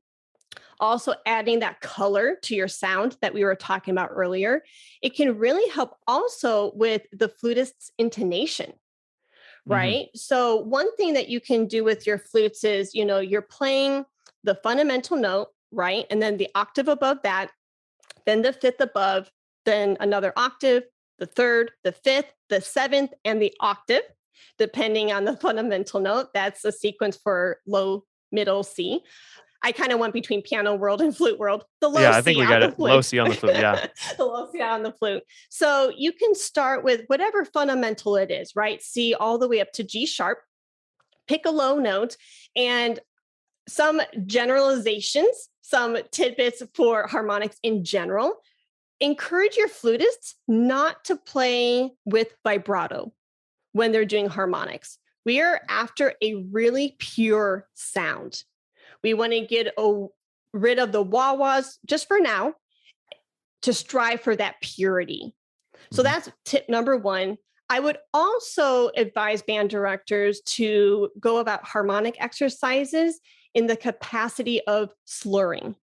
also adding that color to your sound that we were talking about earlier. It can really help also with the flutist's intonation, Mhm. right? So one thing that you can do with your flutes is, you're playing the fundamental note, right? And then the octave above that, then the fifth above, then another octave, the third, the fifth, the seventh, and the octave, depending on the fundamental note. That's a sequence for low, middle, C. I kind of went between piano world and flute world. The low Yeah, I think C we on got the it. Low flute. C on the flute. Yeah. The low C on the flute. So you can start with whatever fundamental it is, right? C all the way up to G sharp. Pick a low note and some generalizations, some tidbits for harmonics in general. Encourage your flutists not to play with vibrato when they're doing harmonics. We are after a really pure sound. We want to get rid of the wah-wahs just for now to strive for that purity. So Mhm. that's tip number 1. I would also advise band directors to go about harmonic exercises in the capacity of slurring.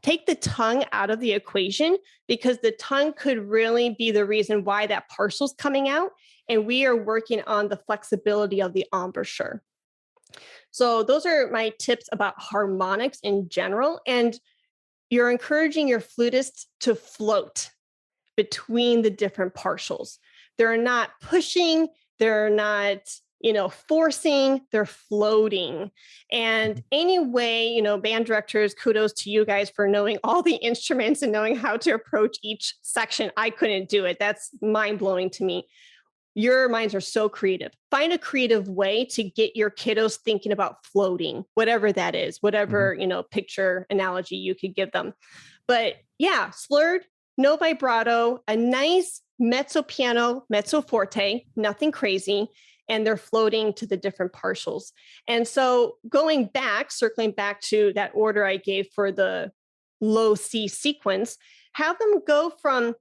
Take the tongue out of the equation because the tongue could really be the reason why that partial's coming out. And we are working on the flexibility of the embouchure. So those are my tips about harmonics in general. And you're encouraging your flutists to float between the different partials. They're not pushing, they're not, forcing, they're floating. And anyway, band directors, kudos to you guys for knowing all the instruments and knowing how to approach each section. I couldn't do it. That's mind blowing to me. Your minds are so creative. Find a creative way to get your kiddos thinking about floating, whatever that is, whatever, picture analogy you could give them. But yeah, slurred, no vibrato, a nice mezzo piano, mezzo forte, nothing crazy. And they're floating to the different partials. And so circling back to that order I gave for the low C sequence, have them go from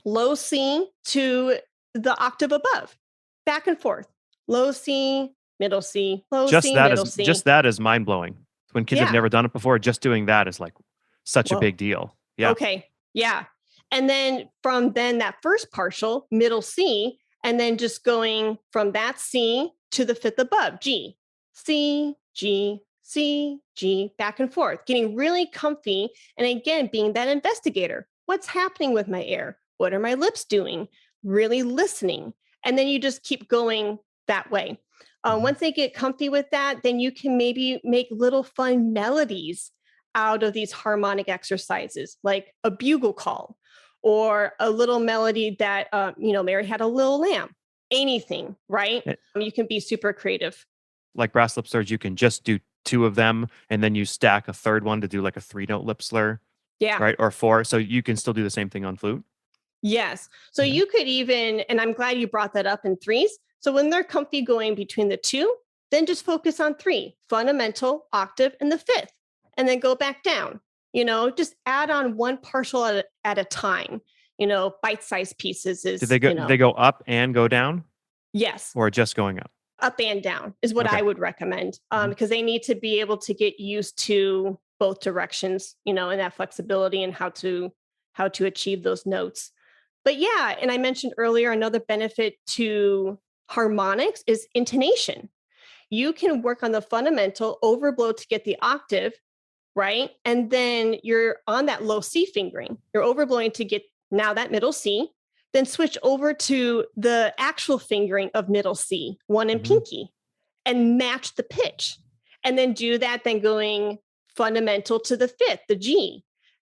low C to the octave above, back and forth, low C, middle C, low C, middle C. Just that is mind blowing. When kids have Yeah. never done it before, just doing that is like such a Whoa. big deal. Yeah. Okay. Yeah. And then from that first partial, middle C, and then just going from that C to the fifth above, G, C, G, C, G, back and forth, getting really comfy. And again, being that investigator. What's happening with my air? What are my lips doing? Really listening. And then you just keep going that way. Once they get comfy with that, then you can maybe make little fun melodies out of these harmonic exercises, like a bugle call or a little melody that, Mary had a little lamb. anything, right? You can be super creative. Like brass lip slurs, you can just do 2 of them and then you stack a third one to do like a 3-note lip slur, Yeah. right? Or 4. So you can still do the same thing on flute. Yes. So you could even, and I'm glad you brought that up in threes. So when they're comfy going between the 2, then just focus on 3, fundamental, octave, and the 5th, and then go back down. Just add on one partial at a time. Bite-sized pieces is. Did they go up and go down? Yes. Or just going up? Up and down is what I would recommend, because they need to be able to get used to both directions, and that flexibility and how to achieve those notes. But yeah, and I mentioned earlier, another benefit to harmonics is intonation. You can work on the fundamental overblow to get the octave, right? And then you're on that low C fingering. You're overblowing to get now that middle C, then switch over to the actual fingering of middle C, 1 and pinky, and match the pitch. And then do that, then going fundamental to the 5th, the G.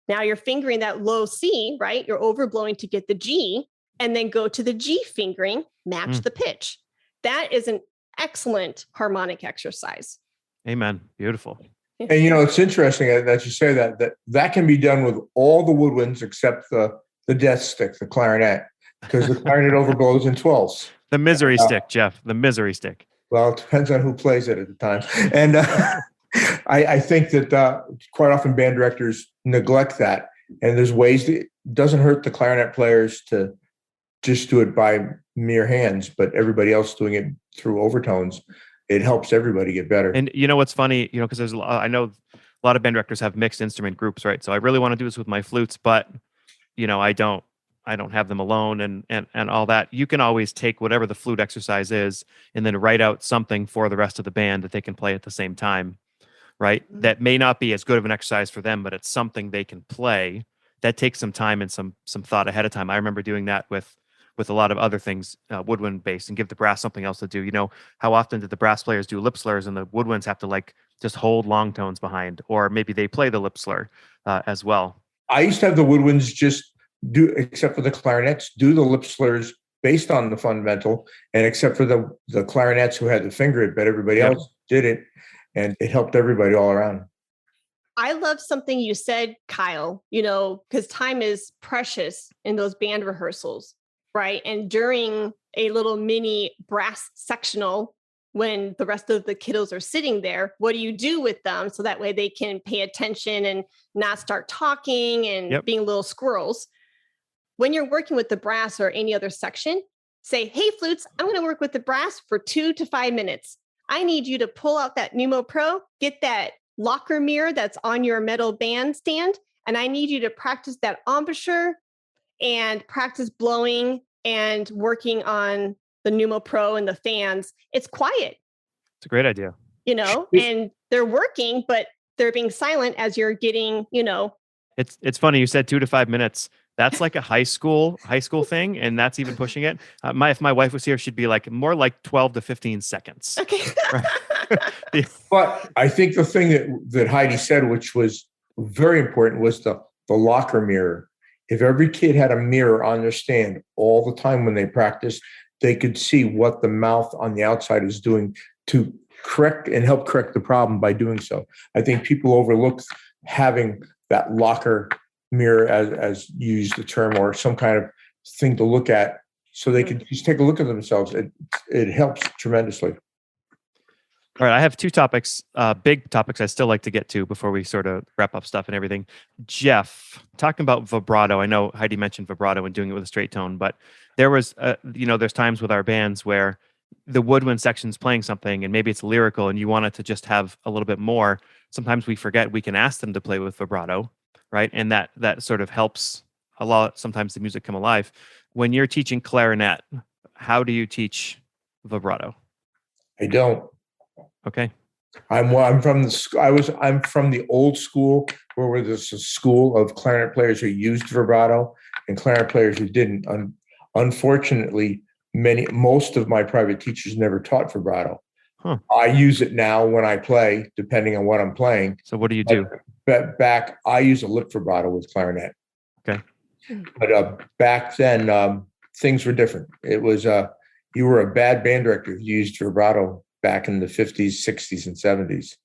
Now you're fingering that low C, right? You're overblowing to get the G, and then go to the G fingering, match the pitch. That is an excellent harmonic exercise. Amen. Beautiful. And it's interesting that you say that can be done with all the woodwinds except the death stick, the clarinet, because the clarinet overblows in 12ths. The misery stick, Jeff. The misery stick. Well, it depends on who plays it at the time. And I think that quite often band directors neglect that. And there's ways that it doesn't hurt the clarinet players to just do it by mere hands, but everybody else doing it through overtones. It helps everybody get better. And what's funny, because there's I know a lot of band directors have mixed instrument groups, right? So I really want to do this with my flutes, but I don't have them alone and all that. You can always take whatever the flute exercise is and then write out something for the rest of the band that they can play at the same time, right? That may not be as good of an exercise for them, but it's something they can play. That takes some time and some thought ahead of time. I remember doing that with a lot of other things, woodwind based, and give the brass something else to do. How often did the brass players do lip slurs and the woodwinds have to just hold long tones behind, or maybe they play the lip slur as well. I used to have the woodwinds just do, except for the clarinets, do the lip slurs based on the fundamental, and except for the clarinets who had to finger it, but everybody else did it, and it helped everybody all around. I love something you said, Kyle, because time is precious in those band rehearsals, right? And during a little mini brass sectional, when the rest of the kiddos are sitting there, what do you do with them so that way they can pay attention and not start talking and being little squirrels? When you're working with the brass or any other section, say, hey, flutes, I'm going to work with the brass for 2 to 5 minutes. I need you to pull out that Numo Pro, get that locker mirror that's on your metal band stand, and I need you to practice that embouchure and practice blowing and working on the Numo Pro and the fans. It's quiet. It's a great idea. And they're working, but they're being silent as you're getting, It's funny. You said 2 to 5 minutes. That's like a high school thing. And that's even pushing it. If my wife was here, she'd be more like 12 to 15 seconds. Okay. Right? But I think the thing that Heidi said, which was very important, was the locker mirror. If every kid had a mirror on their stand all the time when they practiced, they could see what the mouth on the outside is doing to correct and help correct the problem by doing so. I think people overlook having that locker mirror, as you use the term, or some kind of thing to look at so they can just take a look at themselves. It helps tremendously. All right, I have 2 topics, big topics I still like to get to before we sort of wrap up stuff and everything. Jeff, talking about vibrato, I know Heidi mentioned vibrato and doing it with a straight tone, but there was, there's times with our bands where the woodwind section's playing something and maybe it's lyrical and you want it to just have a little bit more. Sometimes we forget we can ask them to play with vibrato, right? And that sort of helps a lot, sometimes the music come alive. When you're teaching clarinet, how do you teach vibrato? I don't. Okay. I'm from the old school where there's a school of clarinet players who used vibrato and clarinet players who didn't. Unfortunately, most of my private teachers never taught vibrato. Huh. I use it now when I play, depending on what I'm playing. So what do you do? But back, I use a lip vibrato with clarinet. Okay. But back then, things were different. It was You were a bad band director if you used vibrato back in the 50s, 60s, and 70s,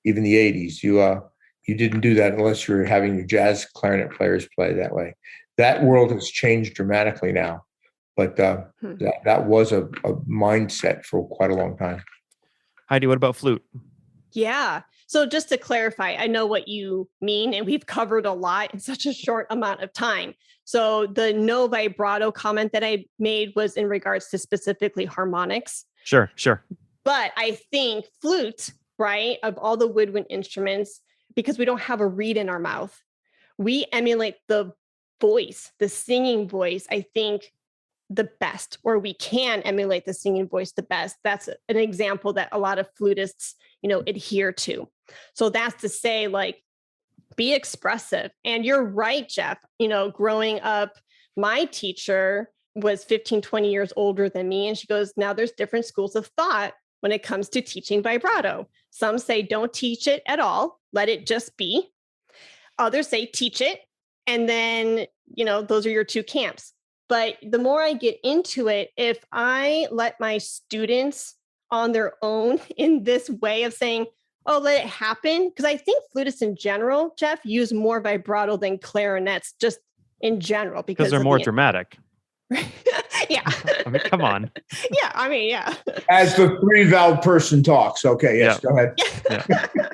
even the 80s. You didn't do that unless you were having your jazz clarinet players play that way. That world has changed dramatically now, but that was a mindset for quite a long time. Heidi, what about flute? Yeah. So just to clarify, I know what you mean, and we've covered a lot in such a short amount of time. So the no vibrato comment that I made was in regards to specifically harmonics. Sure. But I think flute, right, of all the woodwind instruments, because we don't have a reed in our mouth, we emulate the voice, the singing voice, I think the best, or we can emulate the singing voice the best. That's an example that a lot of flutists, adhere to. So that's to say, like, be expressive. And you're right, Jeff, growing up, my teacher was 15, 20 years older than me. And she goes, now there's different schools of thought when it comes to teaching vibrato. Some say don't teach it at all, let it just be. Others say teach it. And then, those are your two camps. But the more I get into it, if I let my students on their own in this way of saying, oh, let it happen, because I think flutists in general, Jeff, use more vibrato than clarinets just in general. Because they're more dramatic. Yeah. I mean, come on. Yeah. As the 3-valve person talks. Okay, yes, go ahead. Yeah.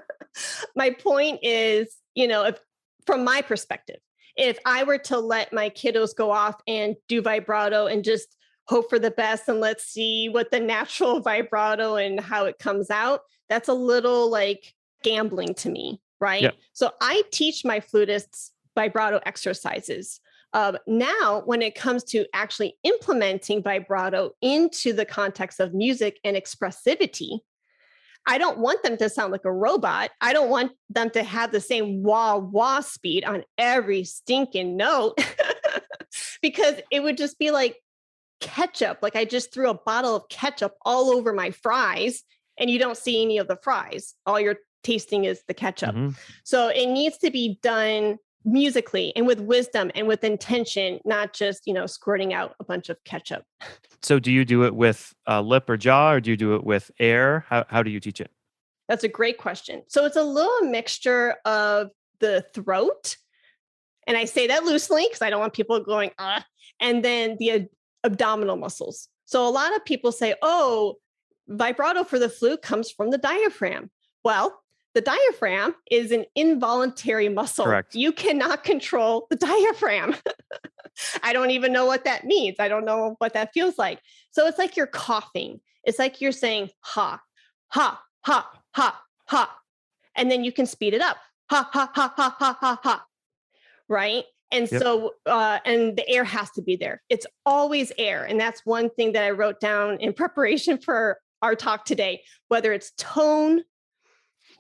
My point is, if from my perspective, if I were to let my kiddos go off and do vibrato and just hope for the best and let's see what the natural vibrato and how it comes out, that's a little like gambling to me, right? Yep. So I teach my flutists vibrato exercises. Now, when it comes to actually implementing vibrato into the context of music and expressivity, I don't want them to sound like a robot. I don't want them to have the same wah wah speed on every stinking note because it would just be like ketchup. Like I just threw a bottle of ketchup all over my fries and you don't see any of the fries. All you're tasting is the ketchup. Mm-hmm. So it needs to be done musically and with wisdom and with intention, not just, squirting out a bunch of ketchup. So do you do it with lip or jaw, or do you do it with air? How do you teach it? That's a great question. So it's a little mixture of the throat. And I say that loosely because I don't want people going, and then the abdominal muscles. So a lot of people say, oh, vibrato for the flute comes from the diaphragm. Well, the diaphragm is an involuntary muscle. Correct. You cannot control the diaphragm. I don't even know what that means. I don't know what that feels like. So it's like you're coughing. It's like you're saying ha, ha, ha, ha, ha. And then you can speed it up. Ha, ha, ha, ha, ha, ha, ha. Right? And so, and the air has to be there. It's always air. And that's one thing that I wrote down in preparation for our talk today, whether it's tone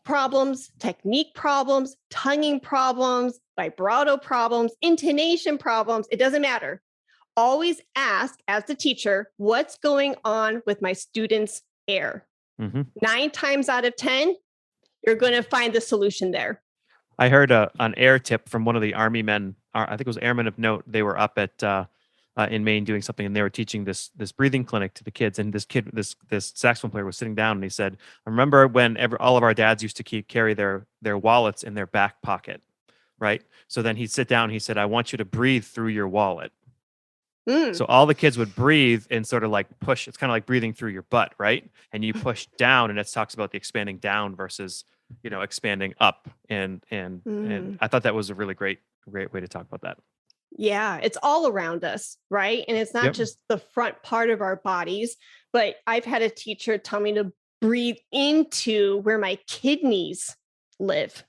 problems, technique problems, tonguing problems, vibrato problems, intonation problems, it doesn't matter. Always ask as the teacher, what's going on with my students' air? Mm-hmm. 9 times out of 10, you're going to find the solution there. I heard an air tip from one of the Army men. I think it was Airmen of Note. They were up at in Maine doing something, and they were teaching this breathing clinic to the kids. And this saxophone player was sitting down, and he said, "I remember when all of our dads used to carry their wallets in their back pocket, right? So then he'd sit down. He said, I want you to breathe through your wallet." So all the kids would breathe and sort of like push. It's kind of like breathing through your butt, right? And you push down, and it talks about the expanding down versus expanding up. And I thought that was a really great way to talk about that. Yeah, it's all around us, right? And it's not just the front part of our bodies, but I've had a teacher tell me to breathe into where my kidneys live,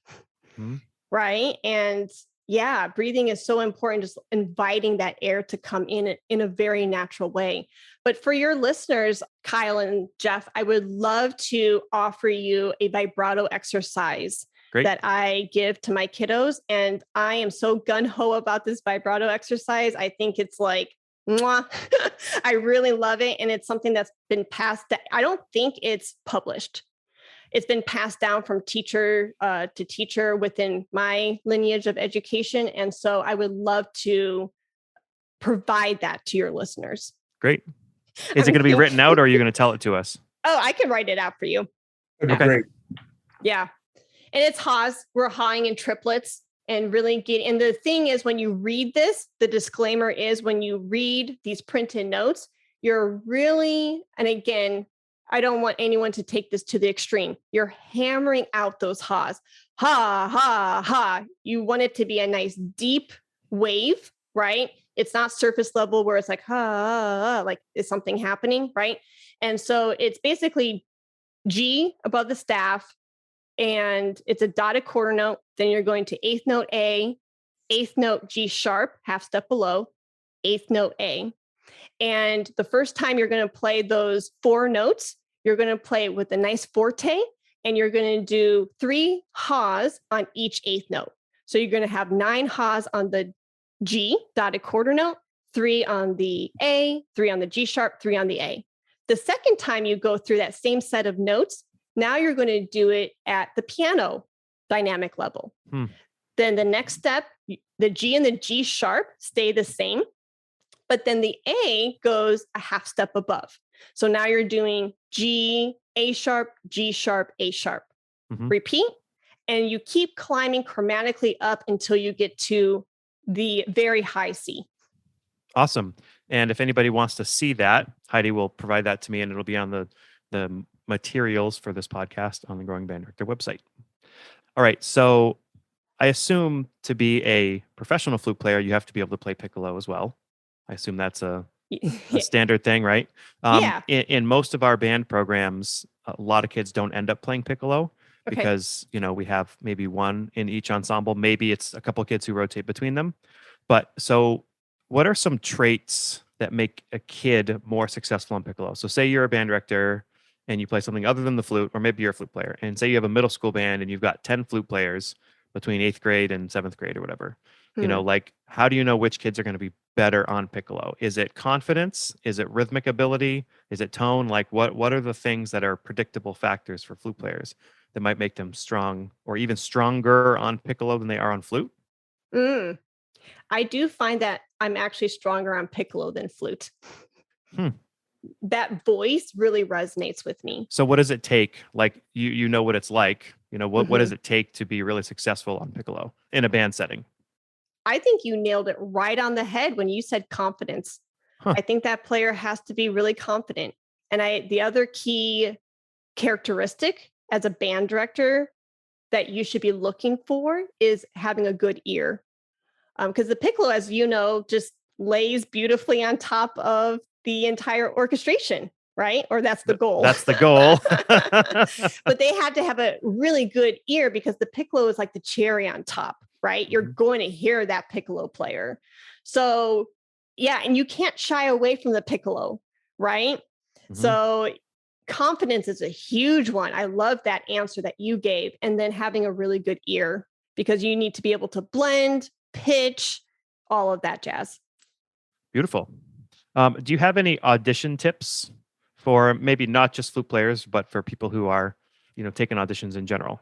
right? And yeah, breathing is so important, just inviting that air to come in a very natural way. But for your listeners, Kyle and Jeff, I would love to offer you a vibrato exercise that I give to my kiddos. And I am so gung-ho about this vibrato exercise. I think it's like, mwah. I really love it. And it's something that's been passed. I don't think it's published. It's been passed down from teacher to teacher within my lineage of education. And so I would love to provide that to your listeners. Great. Is it going to be written out or are you going to tell it to us? Oh, I can write it out for you. That'd be great. Yeah. And it's haws. We're hawing in triplets and really and the thing is, when you read this, the disclaimer is when you read these printed notes, you're really, and again, I don't want anyone to take this to the extreme. You're hammering out those haws. Ha, ha, ha. You want it to be a nice deep wave, right? It's not surface level where it's like, ha, like is something happening, right? And so it's basically G above the staff, and it's a dotted quarter note. Then you're going to eighth note A, eighth note G sharp, half step below, eighth note A. And the first time you're going to play those 4 notes, you're going to play with a nice forte, and you're going to do 3 haws on each eighth note. So you're going to have 9 haws on the G, dotted quarter note, 3 on the A, 3 on the G sharp, 3 on the A. The second time you go through that same set of notes, now you're going to do it at the piano dynamic level. Then the next step, the G and the G sharp stay the same, but then the A goes a half step above. So now you're doing G, A sharp, G sharp, A sharp. Repeat, and you keep climbing chromatically up until you get to the very high C. Awesome. And if anybody wants to see that, Heidi will provide that to me, and it'll be on the materials for this podcast on the Growing Band Director website. All right. So I assume to be a professional flute player, you have to be able to play piccolo as well. I assume that's a standard thing, right? Yeah. In most of our band programs, a lot of kids don't end up playing piccolo because, we have maybe one in each ensemble. Maybe it's a couple of kids who rotate between them. But so what are some traits that make a kid more successful on piccolo? So say you're a band director and you play something other than the flute, or maybe you're a flute player, and say you have a middle school band and you've got 10 flute players between 8th grade and 7th grade or whatever. Like, how do you know which kids are going to be better on piccolo? Is it confidence? Is it rhythmic ability? Is it tone? Like, what are the things that are predictable factors for flute players that might make them strong or even stronger on piccolo than they are on flute? I do find that I'm actually stronger on piccolo than flute. That voice really resonates with me. So what does it take? Like, you know what it's like, what does it take to be really successful on piccolo in a band setting? I think you nailed it right on the head when you said confidence. I think that player has to be really confident. And the other key characteristic as a band director that you should be looking for is having a good ear. Because the piccolo, as you know, just lays beautifully on top of the entire orchestration, right? Or that's the goal. That's the goal. But they had to have a really good ear because the piccolo is like the cherry on top, right? You're going to hear that piccolo player. So yeah, and you can't shy away from the piccolo, right? So confidence is a huge one. I love that answer that you gave. And then having a really good ear, because you need to be able to blend, pitch, all of that jazz. Beautiful. Do you have any audition tips for maybe not just flute players, but for people who are, taking auditions in general?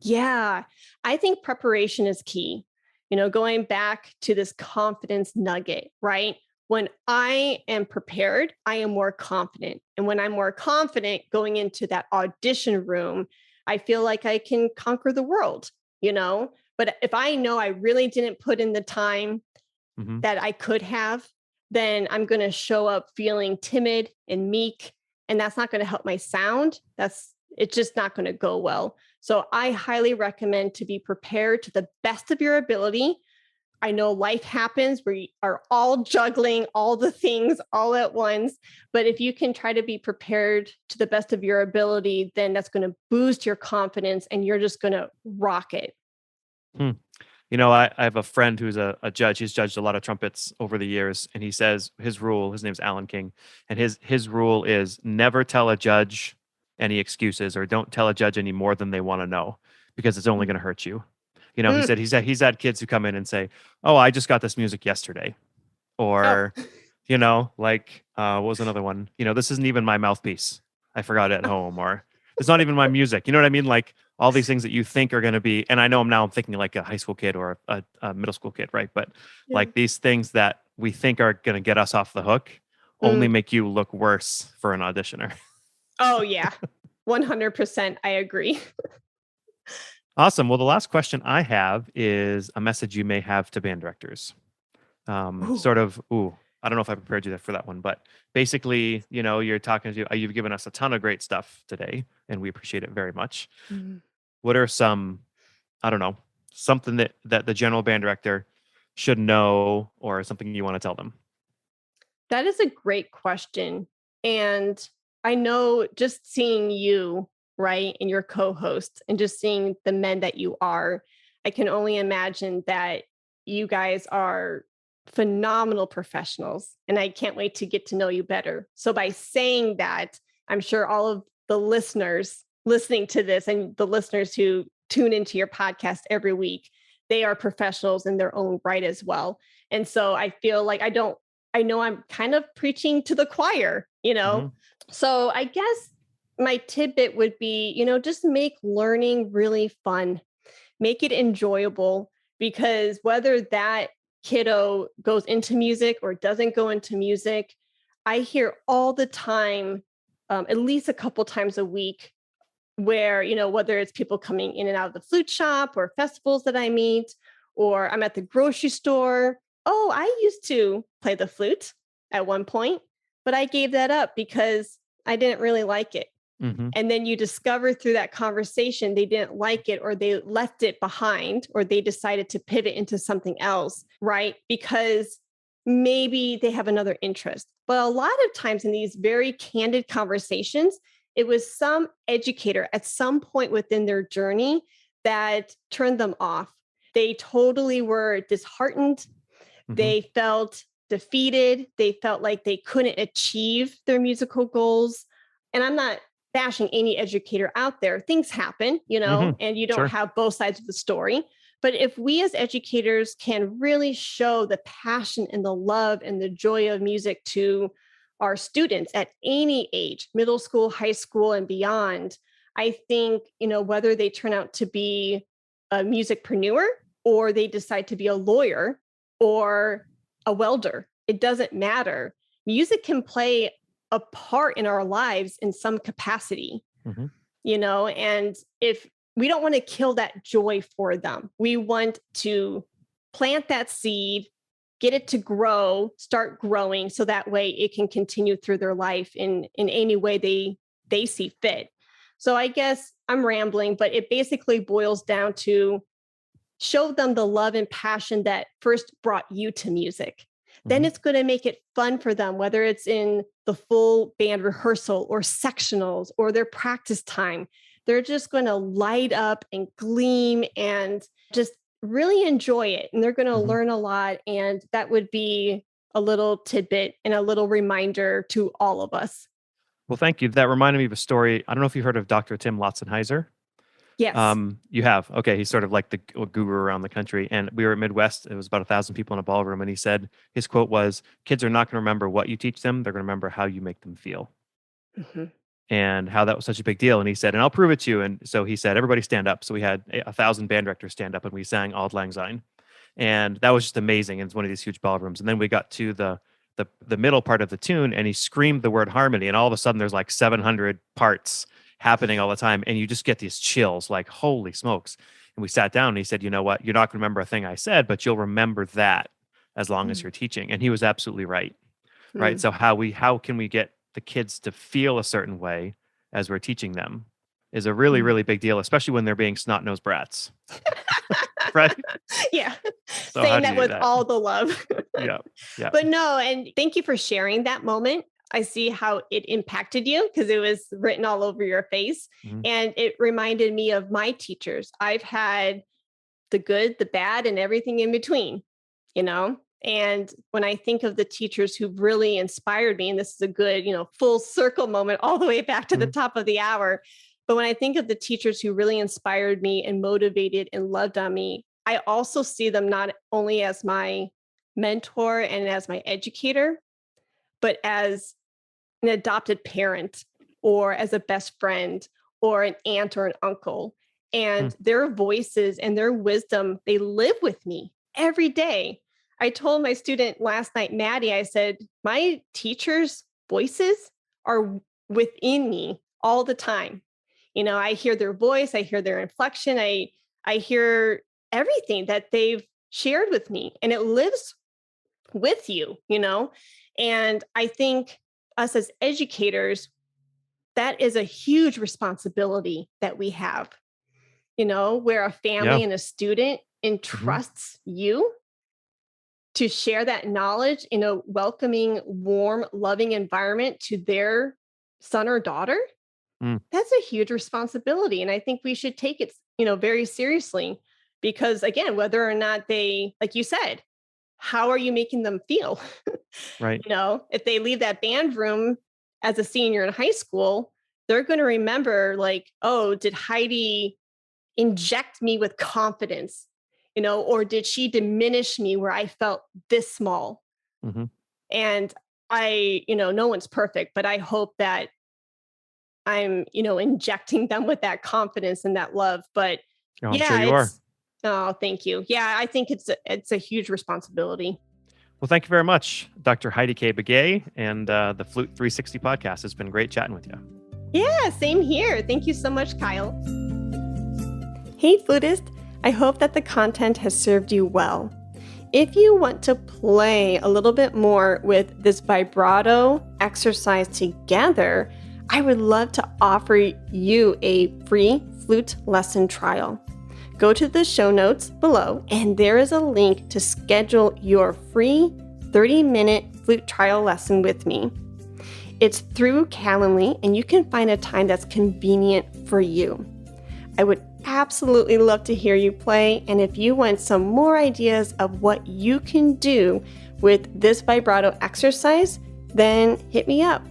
Yeah, I think preparation is key. Going back to this confidence nugget, right? When I am prepared, I am more confident. And when I'm more confident going into that audition room, I feel like I can conquer the world, But if I know I really didn't put in the time that I could have, then I'm going to show up feeling timid and meek, and that's not going to help my sound. It's just not going to go well. So I highly recommend to be prepared to the best of your ability. I know life happens. We are all juggling all the things all at once, but if you can try to be prepared to the best of your ability, then that's going to boost your confidence and you're just going to rock it. I have a friend who's a judge. He's judged a lot of trumpets over the years. And he says his name's Alan King. And his rule is never tell a judge any excuses or don't tell a judge any more than they want to know, because it's only going to hurt you. He said he's had kids who come in and say, "Oh, I just got this music yesterday." Or, what was another one? "This isn't even my mouthpiece. I forgot it at home." Or, "It's not even my music." You know what I mean? Like, all these things that you think are going to be, and I know I'm thinking like a high school kid or a middle school kid, right? But like these things that we think are going to get us off the hook only make you look worse for an auditioner. Oh, yeah. 100%. I agree. Awesome. Well, the last question I have is a message you may have to band directors. I don't know if I prepared you for that one, but basically, you're talking to, you've given us a ton of great stuff today, and we appreciate it very much. Mhm. What are some, I don't know, something that the general band director should know, or something you want to tell them? That is a great question. And I know just seeing you, right, and your co-host, and just seeing the men that you are, I can only imagine that you guys are phenomenal professionals. And I can't wait to get to know you better. So by saying that, I'm sure all of the listeners listening to this and the listeners who tune into your podcast every week, they are professionals in their own right as well. And so I feel like I know I'm kind of preaching to the choir, Mhm. So I guess my tidbit would be, just make learning really fun, make it enjoyable, because whether that kiddo goes into music or doesn't go into music, I hear all the time, at least a couple times a week, where, whether it's people coming in and out of the flute shop or festivals that I meet, or I'm at the grocery store. Oh, I used to play the flute at one point, but I gave that up because I didn't really like it. Mhm. And then you discover through that conversation, they didn't like it, or they left it behind, or they decided to pivot into something else, right? Because maybe they have another interest. But a lot of times in these very candid conversations, it was some educator at some point within their journey that turned them off. They totally were disheartened. Mhm. They felt defeated. They felt like they couldn't achieve their musical goals. And I'm not bashing any educator out there. Things happen, Mhm. and you don't Sure. have both sides of the story. But if we as educators can really show the passion and the love and the joy of music to our students at any age, middle school, high school, and beyond, I think, whether they turn out to be a musicpreneur or they decide to be a lawyer or a welder, it doesn't matter. Music can play a part in our lives in some capacity, Mhm. and if we don't want to kill that joy for them, we want to plant that seed, get it to grow, start growing, so that way it can continue through their life in any way they see fit. So I guess I'm rambling, but it basically boils down to show them the love and passion that first brought you to music. Then Mhm. it's going to make it fun for them, whether it's in the full band rehearsal or sectionals or their practice time. They're just going to light up and gleam and just really enjoy it. And they're going to Mhm. learn a lot. And that would be a little tidbit and a little reminder to all of us. Well, thank you. That reminded me of a story. I don't know if you heard of Dr. Tim Lotzenheiser. Yes. You have. Okay. He's sort of like the guru around the country. And we were at Midwest. It was about 1,000 people in a ballroom. And he said, his quote was, kids are not going to remember what you teach them. They're going to remember how you make them feel, Mhm. and how that was such a big deal. And he said, and I'll prove it to you. And so he said, everybody stand up. So we had 1,000 band directors stand up and we sang Auld Lang Syne. And that was just amazing. And it's one of these huge ballrooms. And then we got to the middle part of the tune, and he screamed the word harmony. And all of a sudden there's like 700 parts happening all the time. And you just get these chills, like, holy smokes. And we sat down and he said, you know what? You're not going to remember a thing I said, but you'll remember that as long as you're teaching. And he was absolutely right. Right. Mm. So how can we get the kids to feel a certain way as we're teaching them is a really, Mm. really big deal, especially when they're being snot-nosed brats. Right. Yeah. So how Saying do that you do with that? all the love. Yeah. Yeah. But no, and thank you for sharing that moment. I see how it impacted you because it was written all over your face. Mhm. And it reminded me of my teachers. I've had the good, the bad, and everything in between, you know? And when I think of the teachers who really inspired me, and this is a good, full circle moment all the way back to the Mhm. top of the hour. But when I think of the teachers who really inspired me and motivated and loved on me, I also see them not only as my mentor and as my educator, but as an adopted parent or as a best friend or an aunt or an uncle. Mm. And their voices and their wisdom, they live with me every day. I told my student last night, Maddie, I said, my teachers' voices are within me all the time. I hear their voice, I hear their inflection, I hear everything that they've shared with me, and it lives with you. And I think us as educators, that is a huge responsibility that we have, where a family Yeah. and a student entrusts you to share that knowledge in a welcoming, warm, loving environment to their son or daughter. Mm. That's a huge responsibility. And I think we should take it, very seriously, because again, whether or not they, like you said, how are you making them feel? Right. If they leave that band room as a senior in high school, they're going to remember like, oh, did Heidi inject me with confidence? Or did she diminish me where I felt this small? Mm-hmm. And no one's perfect, but I hope that I'm, injecting them with that confidence and that love. But Oh, I'm yeah, sure you are. Oh, thank you. Yeah, I think it's a huge responsibility. Well, thank you very much, Dr. Heidi K. Begay, and the Flute 360 podcast. It's been great chatting with you. Yeah, same here. Thank you so much, Kyle. Hey, flutist. I hope that the content has served you well. If you want to play a little bit more with this vibrato exercise together, I would love to offer you a free flute lesson trial. Go to the show notes below, and there is a link to schedule your free 30-minute flute trial lesson with me. It's through Calendly, and you can find a time that's convenient for you. I would absolutely love to hear you play, and if you want some more ideas of what you can do with this vibrato exercise, then hit me up.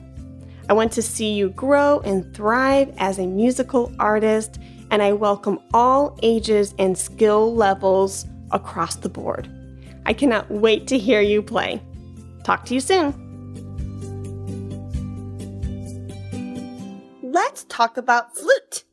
I want to see you grow and thrive as a musical artist, and I welcome all ages and skill levels across the board. I cannot wait to hear you play. Talk to you soon. Let's talk about flute.